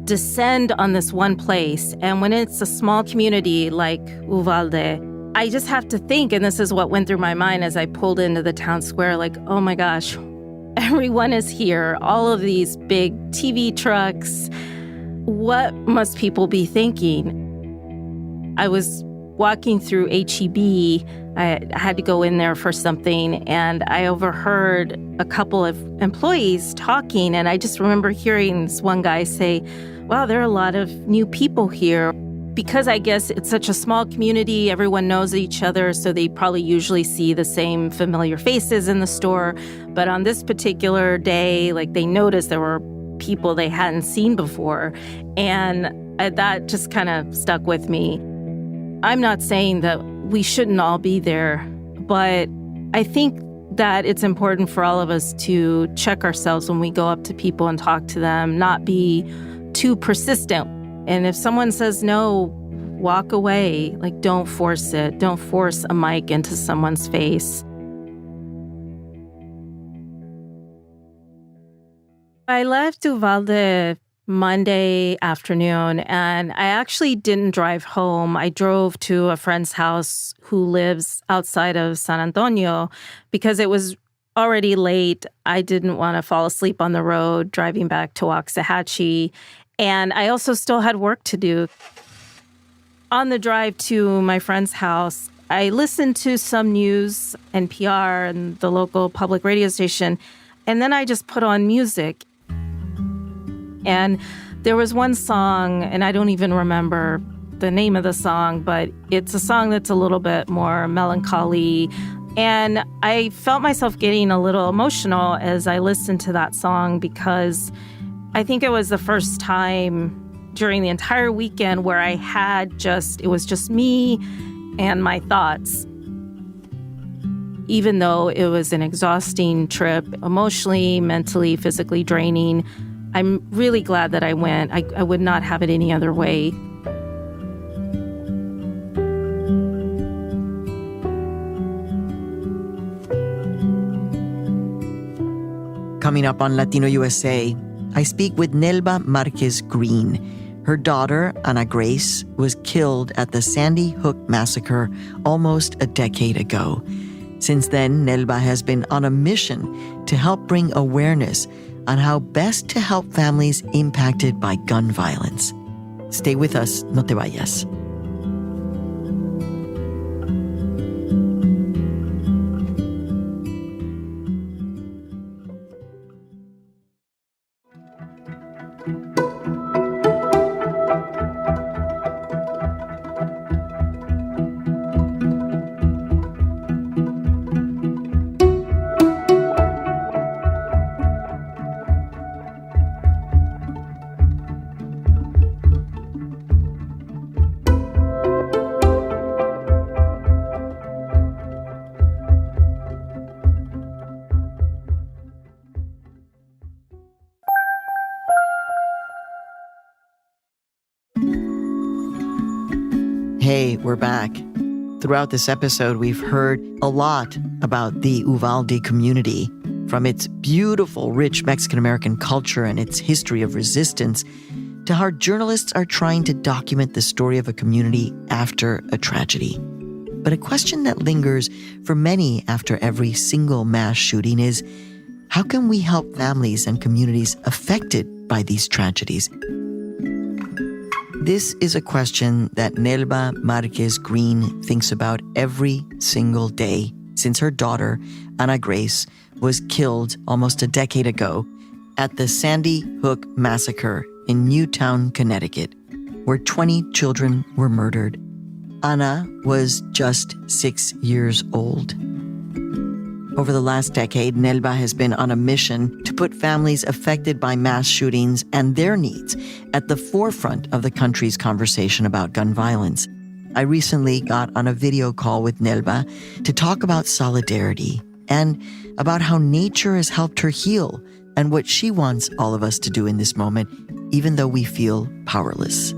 descend on this one place. And when it's a small community like Uvalde, I just have to think, and this is what went through my mind as I pulled into the town square, oh my gosh, everyone is here, all of these big TV trucks. What must people be thinking? I was walking through HEB. I had to go in there for something, and I overheard a couple of employees talking, and I just remember hearing this one guy say, wow, there are a lot of new people here. Because I guess it's such a small community, everyone knows each other, so they probably usually see the same familiar faces in the store. But on this particular day, they noticed there were people they hadn't seen before. And that just kind of stuck with me. I'm not saying that we shouldn't all be there, but I think that it's important for all of us to check ourselves when we go up to people and talk to them, not be too persistent. And if someone says no, walk away. Like, don't force it. Don't force a mic into someone's face. I left Uvalde Monday afternoon, and I actually didn't drive home. I drove to a friend's house who lives outside of San Antonio because it was already late. I didn't want to fall asleep on the road driving back to Waxahachie, and I also still had work to do. On the drive to my friend's house, I listened to some news, NPR, and the local public radio station, and then I just put on music. And there was one song, and I don't even remember the name of the song, but it's a song that's a little bit more melancholy. And I felt myself getting a little emotional as I listened to that song because I think it was the first time during the entire weekend where I had it was just me and my thoughts. Even though it was an exhausting trip, emotionally, mentally, physically draining, I'm really glad that I went. I would not have it any other way. Coming up on Latino USA, I speak with Nelba Marquez Green. Her daughter, Ana Grace, was killed at the Sandy Hook massacre almost a decade ago. Since then, Nelba has been on a mission to help bring awareness on how best to help families impacted by gun violence. Stay with us, no te vayas. Hey, we're back. Throughout this episode, we've heard a lot about the Uvalde community, from its beautiful, rich Mexican-American culture and its history of resistance, to how journalists are trying to document the story of a community after a tragedy. But a question that lingers for many after every single mass shooting is, how can we help families and communities affected by these tragedies? This is a question that Nelba Marquez Green thinks about every single day since her daughter, Ana Grace, was killed almost a decade ago at the Sandy Hook massacre in Newtown, Connecticut, where 20 children were murdered. Ana was just 6 years old. Over the last decade, Nelba has been on a mission to put families affected by mass shootings and their needs at the forefront of the country's conversation about gun violence. I recently got on a video call with Nelba to talk about solidarity and about how nature has helped her heal and what she wants all of us to do in this moment, even though we feel powerless.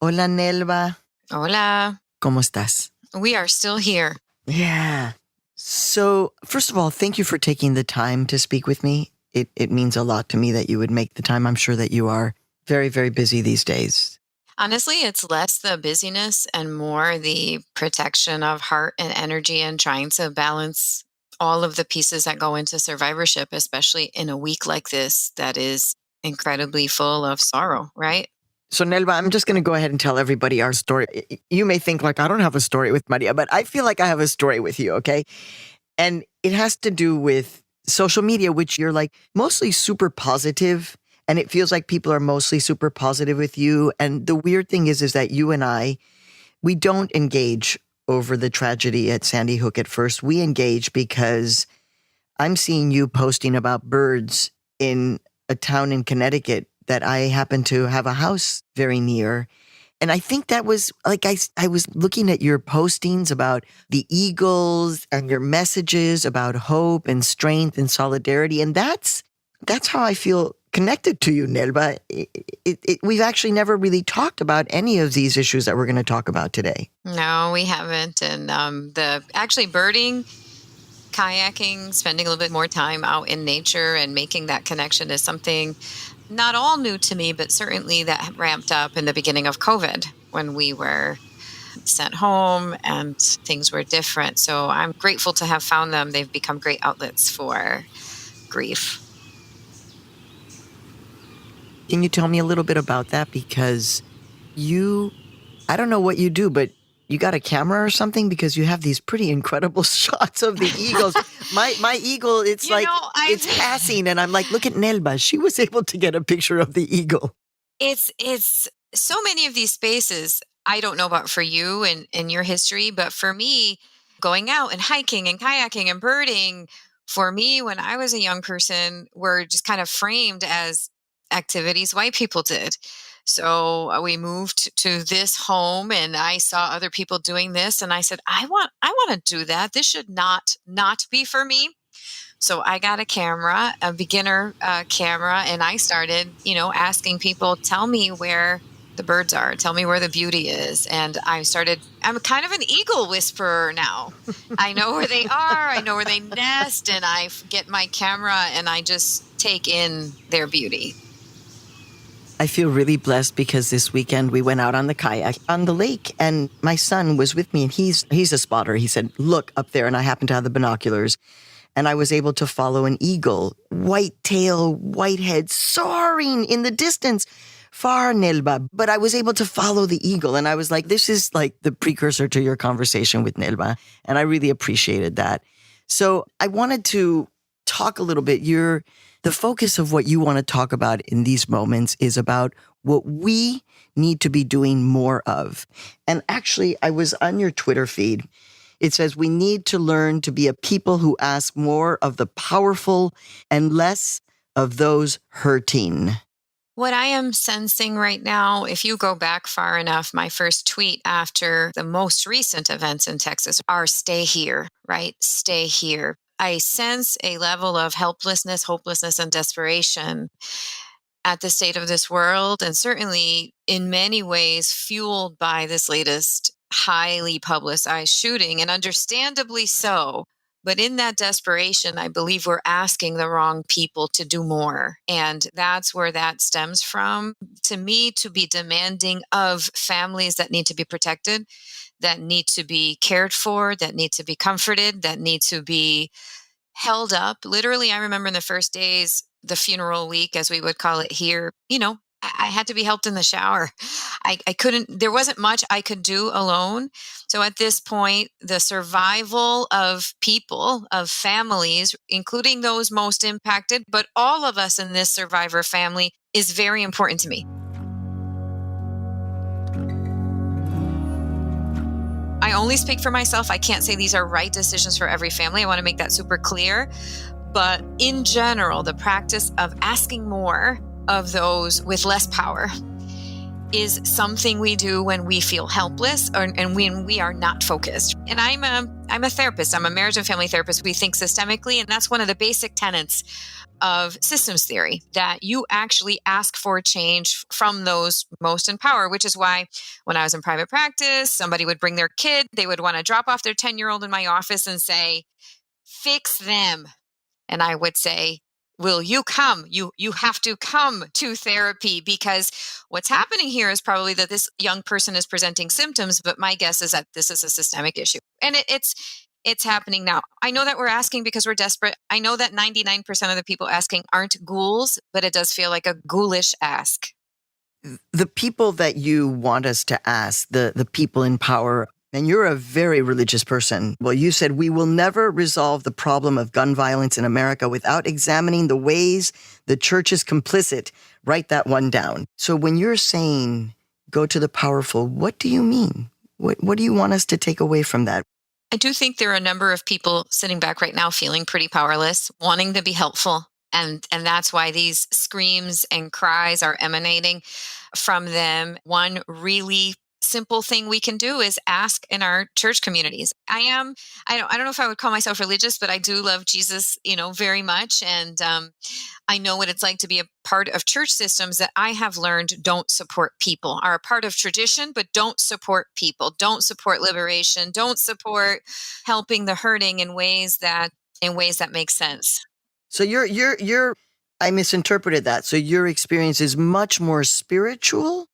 Hola, Nelba. Hola. ¿Cómo estás? We are still here. Yeah. So, first of all, thank you for taking the time to speak with me. It means a lot to me that you would make the time. I'm sure that you are very, very busy these days. Honestly, it's less the busyness and more the protection of heart and energy and trying to balance all of the pieces that go into survivorship, especially in a week like this that is incredibly full of sorrow, right? So, Nelba, I'm just going to go ahead and tell everybody our story. You may think like, I don't have a story with Maria, but I feel like I have a story with you, okay? And it has to do with social media, which you're like mostly super positive, and it feels like people are mostly super positive with you. And the weird thing is that you and I, we don't engage over the tragedy at Sandy Hook at first. We engage because I'm seeing you posting about birds in a town in Connecticut that I happen to have a house very near. And I think that was like, I was looking at your postings about the eagles and your messages about hope and strength and solidarity. And that's how I feel connected to you, Nelba. We've actually never really talked about any of these issues that we're going to talk about today. No, we haven't. And actually birding, kayaking, spending a little bit more time out in nature and making that connection is something not all new to me, but certainly that ramped up in the beginning of COVID when we were sent home and things were different. So I'm grateful to have found them. They've become great outlets for grief. Can you tell me a little bit about that? Because I don't know what you do, but you got a camera or something, because you have these pretty incredible shots of the eagles. My eagle, it's it's passing, and I'm like, look at Nelba. She was able to get a picture of the eagle. It's so many of these spaces. I don't know about for you and your history, but for me, going out and hiking and kayaking and birding, for me, when I was a young person, were just kind of framed as activities white people did. So we moved to this home and I saw other people doing this. And I said, I want to do that. This should not be for me. So I got a beginner camera, and I started, asking people, tell me where the birds are, tell me where the beauty is. And I'm kind of an eagle whisperer now. I know where they are. I know where they nest, and I get my camera and I just take in their beauty. I feel really blessed because this weekend we went out on the kayak on the lake, and my son was with me, and he's a spotter. He said, look up there, and I happened to have the binoculars, and I was able to follow an eagle, white tail, white head, soaring in the distance, far, Nelba. But I was able to follow the eagle, and I was like, this is like the precursor to your conversation with Nelba, and I really appreciated that. So I wanted to talk a little bit. The focus of what you want to talk about in these moments is about what we need to be doing more of. And actually, I was on your Twitter feed. It says we need to learn to be a people who ask more of the powerful and less of those hurting. What I am sensing right now, if you go back far enough, my first tweet after the most recent events in Texas are stay here, right? Stay here. I sense a level of helplessness, hopelessness, and desperation at the state of this world, and certainly in many ways fueled by this latest highly publicized shooting, and understandably so. But in that desperation, I believe we're asking the wrong people to do more. And that's where that stems from. To me, to be demanding of families that need to be protected, that need to be cared for, that need to be comforted, that need to be held up. Literally, I remember in the first days, the funeral week, as we would call it here, I had to be helped in the shower. I couldn't, there wasn't much I could do alone. So at this point, the survival of people, of families, including those most impacted, but all of us in this survivor family, is very important to me. I only speak for myself. I can't say these are right decisions for every family. I want to make that super clear. But in general, the practice of asking more of those with less power is something we do when we feel helpless and when we are not focused. And I'm a therapist. I'm a marriage and family therapist. We think systemically, and that's one of the basic tenets of systems theory, that you actually ask for change from those most in power, which is why when I was in private practice, somebody would bring their kid, they would want to drop off their 10-year-old in my office and say, fix them. And I would say, will you come? You have to come to therapy, because what's happening here is probably that this young person is presenting symptoms, but my guess is that this is a systemic issue. And it's happening now. I know that we're asking because we're desperate. I know that 99% of the people asking aren't ghouls, but it does feel like a ghoulish ask. The people that you want us to ask, the people in power, and you're a very religious person. Well, you said we will never resolve the problem of gun violence in America without examining the ways the church is complicit. Write that one down. So when you're saying go to the powerful, what do you mean? What do you want us to take away from that? I do think there are a number of people sitting back right now feeling pretty powerless, wanting to be helpful, And that's why these screams and cries are emanating from them. One really simple thing we can do is ask in our church communities. I don't know if I would call myself religious, but I do love Jesus, very much. And I know what it's like to be a part of church systems that I have learned don't support people, are a part of tradition, but don't support people, don't support liberation, don't support helping the hurting in ways that make sense. So I misinterpreted that. So your experience is much more spiritual?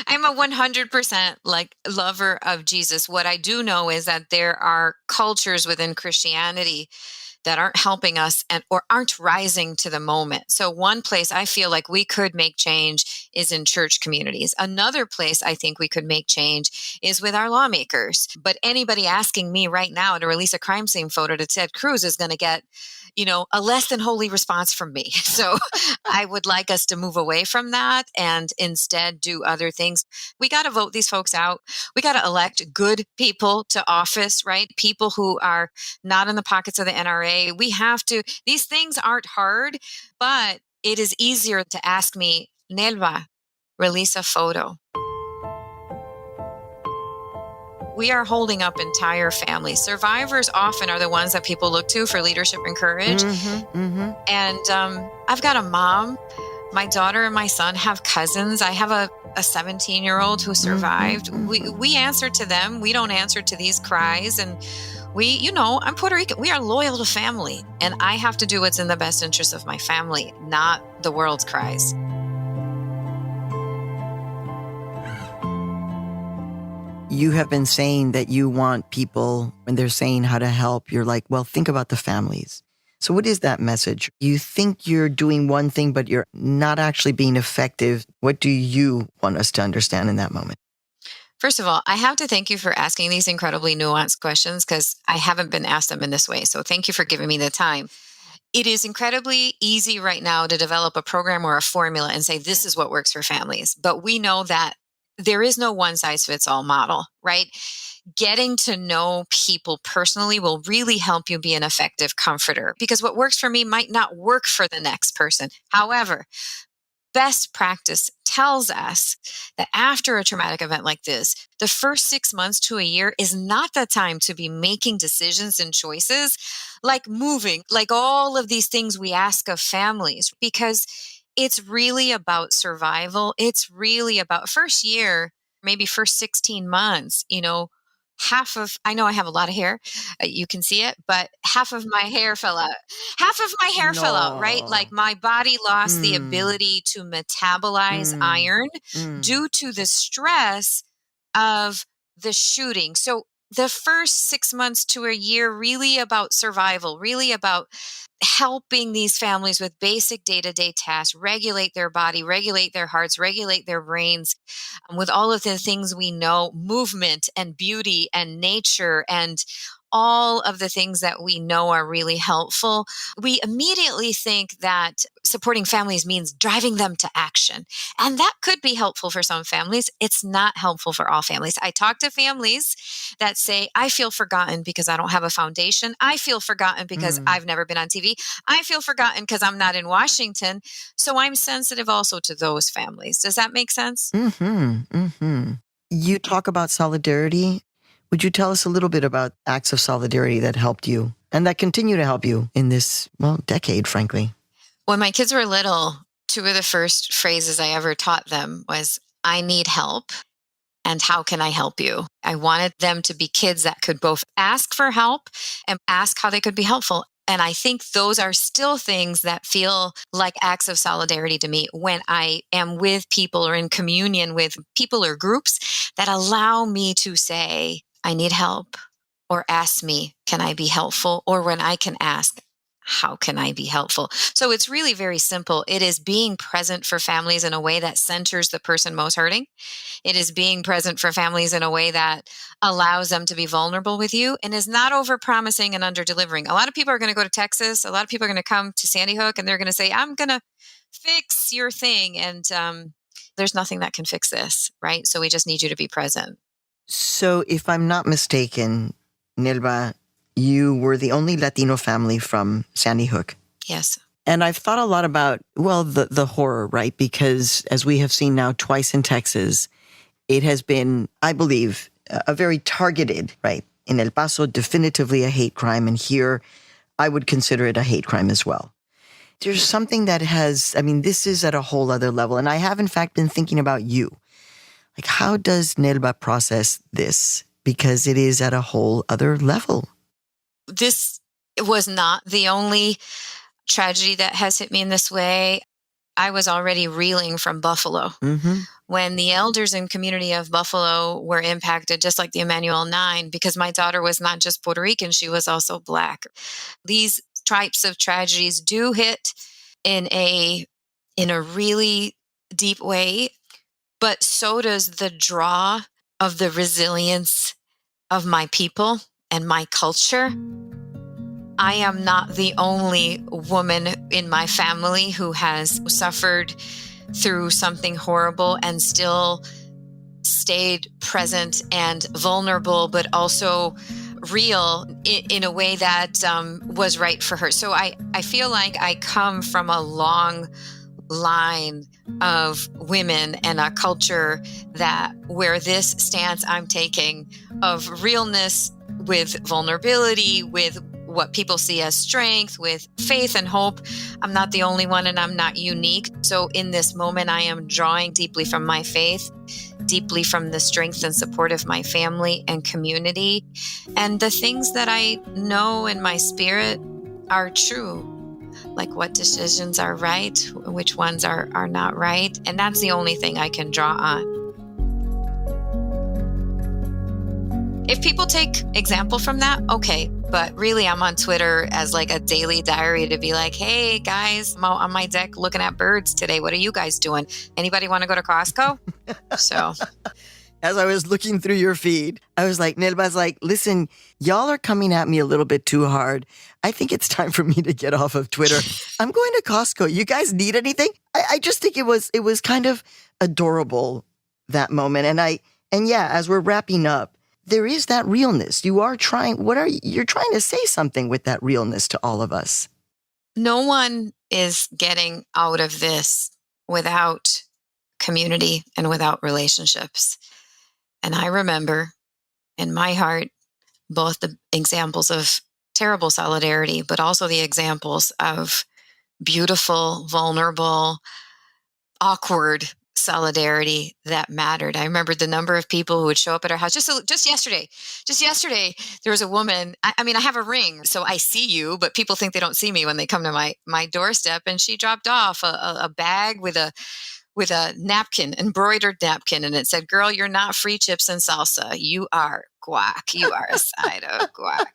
I'm a 100% lover of Jesus. What I do know is that there are cultures within Christianity that aren't helping us or aren't rising to the moment. So one place I feel like we could make change is in church communities. Another place I think we could make change is with our lawmakers. But anybody asking me right now to release a crime scene photo to Ted Cruz is going to get a less than holy response from me. So I would like us to move away from that and instead do other things. We got to vote these folks out. We got to elect good people to office, right? People who are not in the pockets of the NRA. We have to, these things aren't hard, but it is easier to ask me, Nelva, release a photo. We are holding up entire families. Survivors often are the ones that people look to for leadership and courage. And I've got a mom. My daughter and my son have cousins. I have a 17-year-old who survived. We answer to them. We don't answer to these cries. And I'm Puerto Rican. We are loyal to family. And I have to do what's in the best interest of my family, not the world's cries. You have been saying that you want people, when they're saying how to help, you're like, well, think about the families. So what is that message? You think you're doing one thing, but you're not actually being effective. What do you want us to understand in that moment? First of all, I have to thank you for asking these incredibly nuanced questions because I haven't been asked them in this way. So thank you for giving me the time. It is incredibly easy right now to develop a program or a formula and say, this is what works for families. But we know that there is no one size fits all model, right? Getting to know people personally will really help you be an effective comforter because what works for me might not work for the next person. However, best practice tells us that after a traumatic event like this, the first 6 months to a year is not the time to be making decisions and choices like moving, like all of these things we ask of families, because it's really about survival. It's really about first year, maybe first 16 months, I know I have a lot of hair. You can see it, but half of my hair fell out. Half of my hair fell out, right? Like my body lost the ability to metabolize iron due to the stress of the shooting. So the first 6 months to a year, really about survival, really about helping these families with basic day-to-day tasks, regulate their body, regulate their hearts, regulate their brains, with all of the things we know, movement and beauty and nature and all of the things that we know are really helpful. We immediately think that supporting families means driving them to action. And that could be helpful for some families. It's not helpful for all families. I talk to families that say, I feel forgotten because I don't have a foundation. I feel forgotten because I've never been on TV. I feel forgotten because I'm not in Washington. So I'm sensitive also to those families. Does that make sense? You talk about solidarity. Would you tell us a little bit about acts of solidarity that helped you and that continue to help you in this, decade, frankly? When my kids were little, two of the first phrases I ever taught them was, I need help and how can I help you? I wanted them to be kids that could both ask for help and ask how they could be helpful. And I think those are still things that feel like acts of solidarity to me when I am with people or in communion with people or groups that allow me to say, I need help, or ask me, can I be helpful? Or when I can ask, how can I be helpful? So it's really very simple. It is being present for families in a way that centers the person most hurting. It is being present for families in a way that allows them to be vulnerable with you and is not over-promising and under-delivering. A lot of people are going to go to Texas. A lot of people are going to come to Sandy Hook and they're going to say, I'm going to fix your thing. And there's nothing that can fix this, right? So we just need you to be present. So if I'm not mistaken, Nelva, you were the only Latino family from Sandy Hook. Yes. And I've thought a lot about, well, the horror, right? Because as we have seen now twice in Texas, it has been, I believe, a very targeted, right? In El Paso, definitively a hate crime. And here, I would consider it a hate crime as well. There's something that has, I mean, this is at a whole other level. And I have, in fact, been thinking about you. Like, how does Nelba process this? Because it is at a whole other level. This was not the only tragedy that has hit me in this way. I was already reeling from Buffalo. Mm-hmm. When the elders and community of Buffalo were impacted, just like the Emmanuel 9, because my daughter was not just Puerto Rican, she was also Black. These types of tragedies do hit in a really deep way, but so does the draw of the resilience of my people and my culture. I am not the only woman in my family who has suffered through something horrible and still stayed present and vulnerable, but also real in a way that was right for her. So I feel like I come from a long line of women and a culture that where this stance I'm taking of realness with vulnerability, with what people see as strength, with faith and hope. I'm not the only one and I'm not unique. So in this moment, I am drawing deeply from my faith, deeply from the strength and support of my family and community. And the things that I know in my spirit are true. Like what decisions are right, which ones are not right. And that's the only thing I can draw on. If people take example from that, okay. But really, I'm on Twitter as like a daily diary to be like, hey, guys, I'm out on my deck looking at birds today. What are you guys doing? Anybody want to go to Costco? So as I was looking through your feed, I was like, Nelba's like, listen, y'all are coming at me a little bit too hard. I think it's time for me to get off of Twitter. I'm going to Costco. You guys need anything? I just think it was kind of adorable, that moment. And yeah, as we're wrapping up, there is that realness. You are trying, you're trying to say something with that realness to all of us. No one is getting out of this without community and without relationships. And I remember in my heart, both the examples of terrible solidarity, but also the examples of beautiful, vulnerable, awkward solidarity that mattered. I remember the number of people who would show up at our house. Just yesterday, there was a woman. I mean, I have a ring, so I see you, but people think they don't see me when they come to my doorstep. And she dropped off a bag with a napkin, embroidered napkin, and it said, "Girl, you're not free chips and salsa. You are guac. You are a side of guac."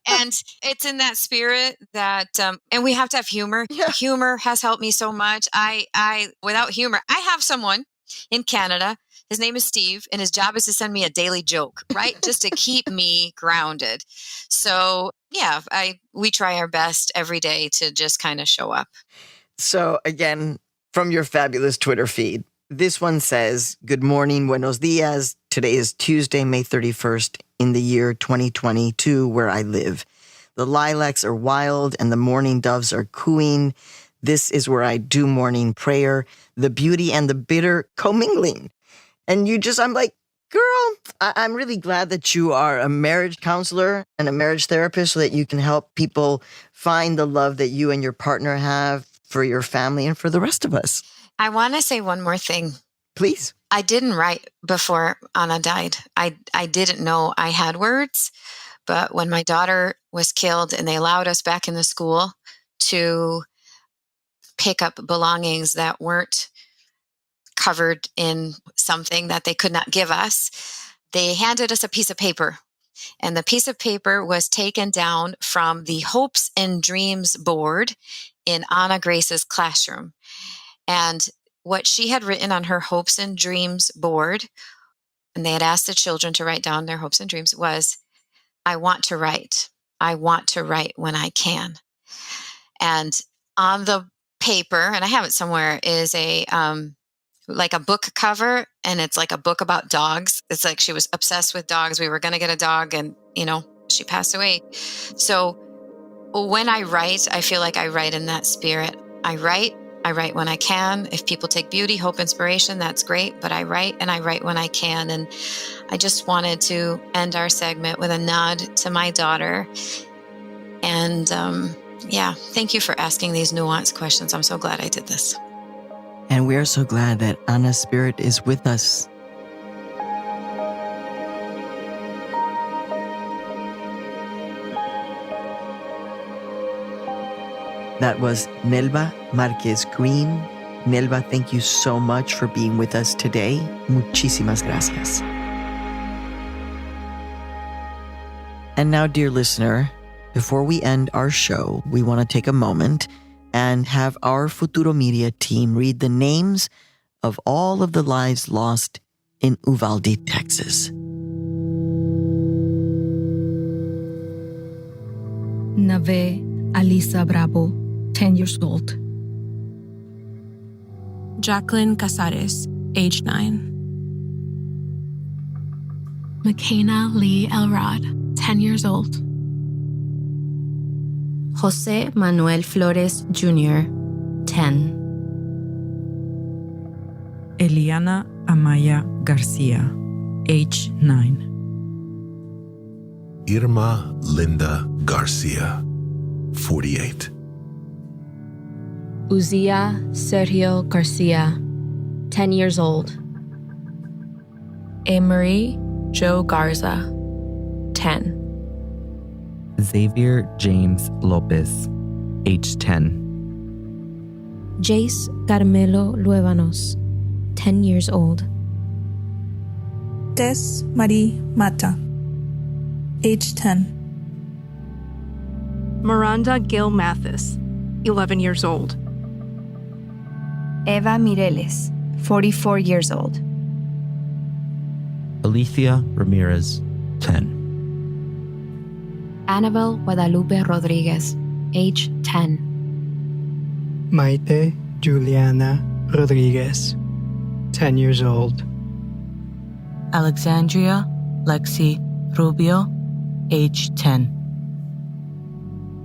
And it's in that spirit that, and we have to have humor. Yeah. Humor has helped me so much. Without humor, I have someone in Canada. His name is Steve, and his job is to send me a daily joke, right? Just to keep me grounded. So yeah, we try our best every day to just kind of show up. So again, from your fabulous Twitter feed, this one says, "Good morning, buenos dias. Today is Tuesday, May 31st in the year 2022 where I live. The lilacs are wild and the mourning doves are cooing. This is where I do morning prayer, the beauty and the bitter commingling." And I'm like, girl, I'm really glad that you are a marriage counselor and a marriage therapist so that you can help people find the love that you and your partner have for your family and for the rest of us. I want to say one more thing. Please. I didn't write before Anna died. I didn't know I had words, but when my daughter was killed and they allowed us back in the school to pick up belongings that weren't covered in something that they could not give us, they handed us a piece of paper. And the piece of paper was taken down from the Hopes and Dreams board in Anna Grace's classroom. And what she had written on her Hopes and Dreams board, and they had asked the children to write down their hopes and dreams, was, "I want to write. I want to write when I can." And on the paper, and I have it somewhere, is like a book cover, and it's like a book about dogs. It's like she was obsessed with dogs. We were going to get a dog, and, she passed away. So when I write, I feel like I write in that spirit. I write when I can. If people take beauty, hope, inspiration, that's great. But I write when I can. And I just wanted to end our segment with a nod to my daughter. And thank you for asking these nuanced questions. I'm so glad I did this. And we are so glad that Ana's spirit is with us. That was Nelva Marquez Green. Nelva, thank you so much for being with us today. Muchísimas gracias. And now, dear listener, before we end our show, we want to take a moment and have our Futuro Media team read the names of all of the lives lost in Uvalde, Texas. Nave Alisa Bravo, 10 years old. Jacqueline Casares, age 9. McKenna Lee Elrod, 10 years old. Jose Manuel Flores Jr., 10. Eliana Amaya Garcia, age 9. Irma Linda Garcia, 48. Uzia Sergio Garcia, 10 years old. Amarie Joe Garza, 10. Xavier James Lopez, age 10. Jace Carmelo Luevanos, 10 years old. Des Marie Mata, age 10. Miranda Gil Mathis, 11 years old. Eva Mireles, 44 years old. Alicia Ramirez, 10. Annabelle Guadalupe Rodriguez, age 10. Maite Juliana Rodriguez, 10 years old. Alexandria Lexi Rubio, age 10.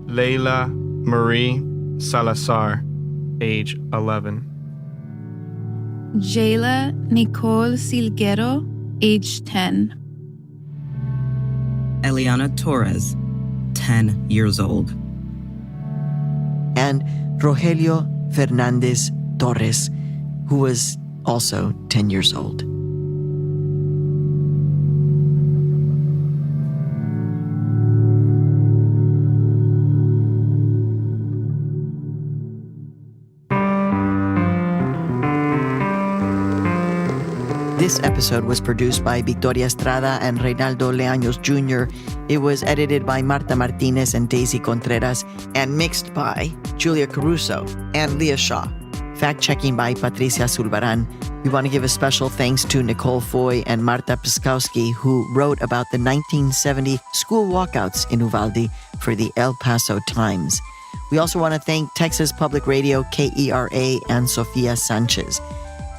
Leila Marie Salazar, age 11. Jayla Nicole Silguero, age 10. Eliana Torres, 10 years old. And Rogelio Fernandez Torres, who was also 10 years old. This episode was produced by Victoria Estrada and Reynaldo Leaños Jr. It was edited by Marta Martinez and Daisy Contreras and mixed by Julia Caruso and Leah Shaw. Fact-checking by Patricia Zulbaran. We want to give a special thanks to Nicole Foy and Marta Piskowski, who wrote about the 1970 school walkouts in Uvalde for the El Paso Times. We also want to thank Texas Public Radio, KERA, and Sofia Sanchez.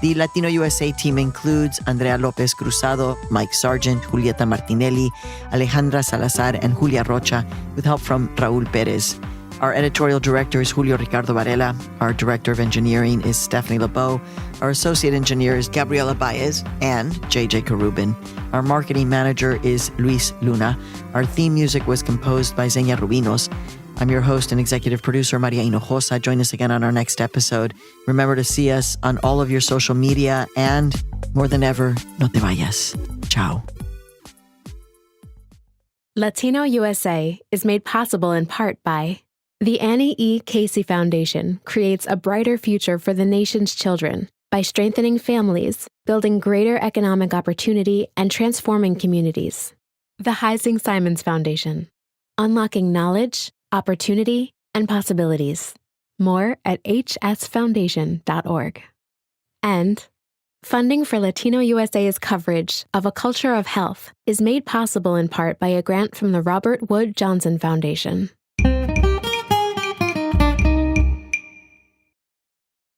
The Latino USA team includes Andrea Lopez Cruzado, Mike Sargent, Julieta Martinelli, Alejandra Salazar, and Julia Rocha, with help from Raul Perez. Our editorial director is Julio Ricardo Varela. Our director of engineering is Stephanie LeBeau. Our associate engineer is Gabriela Baez and JJ Karubin. Our marketing manager is Luis Luna. Our theme music was composed by Zenia Rubinos. I'm your host and executive producer, Maria Hinojosa. Join us again on our next episode. Remember to see us on all of your social media, and more than ever, no te vayas. Ciao. Latino USA is made possible in part by the Annie E. Casey Foundation creates a brighter future for the nation's children by strengthening families, building greater economic opportunity, and transforming communities. The Heising Simons Foundation, unlocking knowledge, opportunity, and possibilities. More at hsfoundation.org. And funding for Latino USA's coverage of A Culture of Health is made possible in part by a grant from the Robert Wood Johnson Foundation.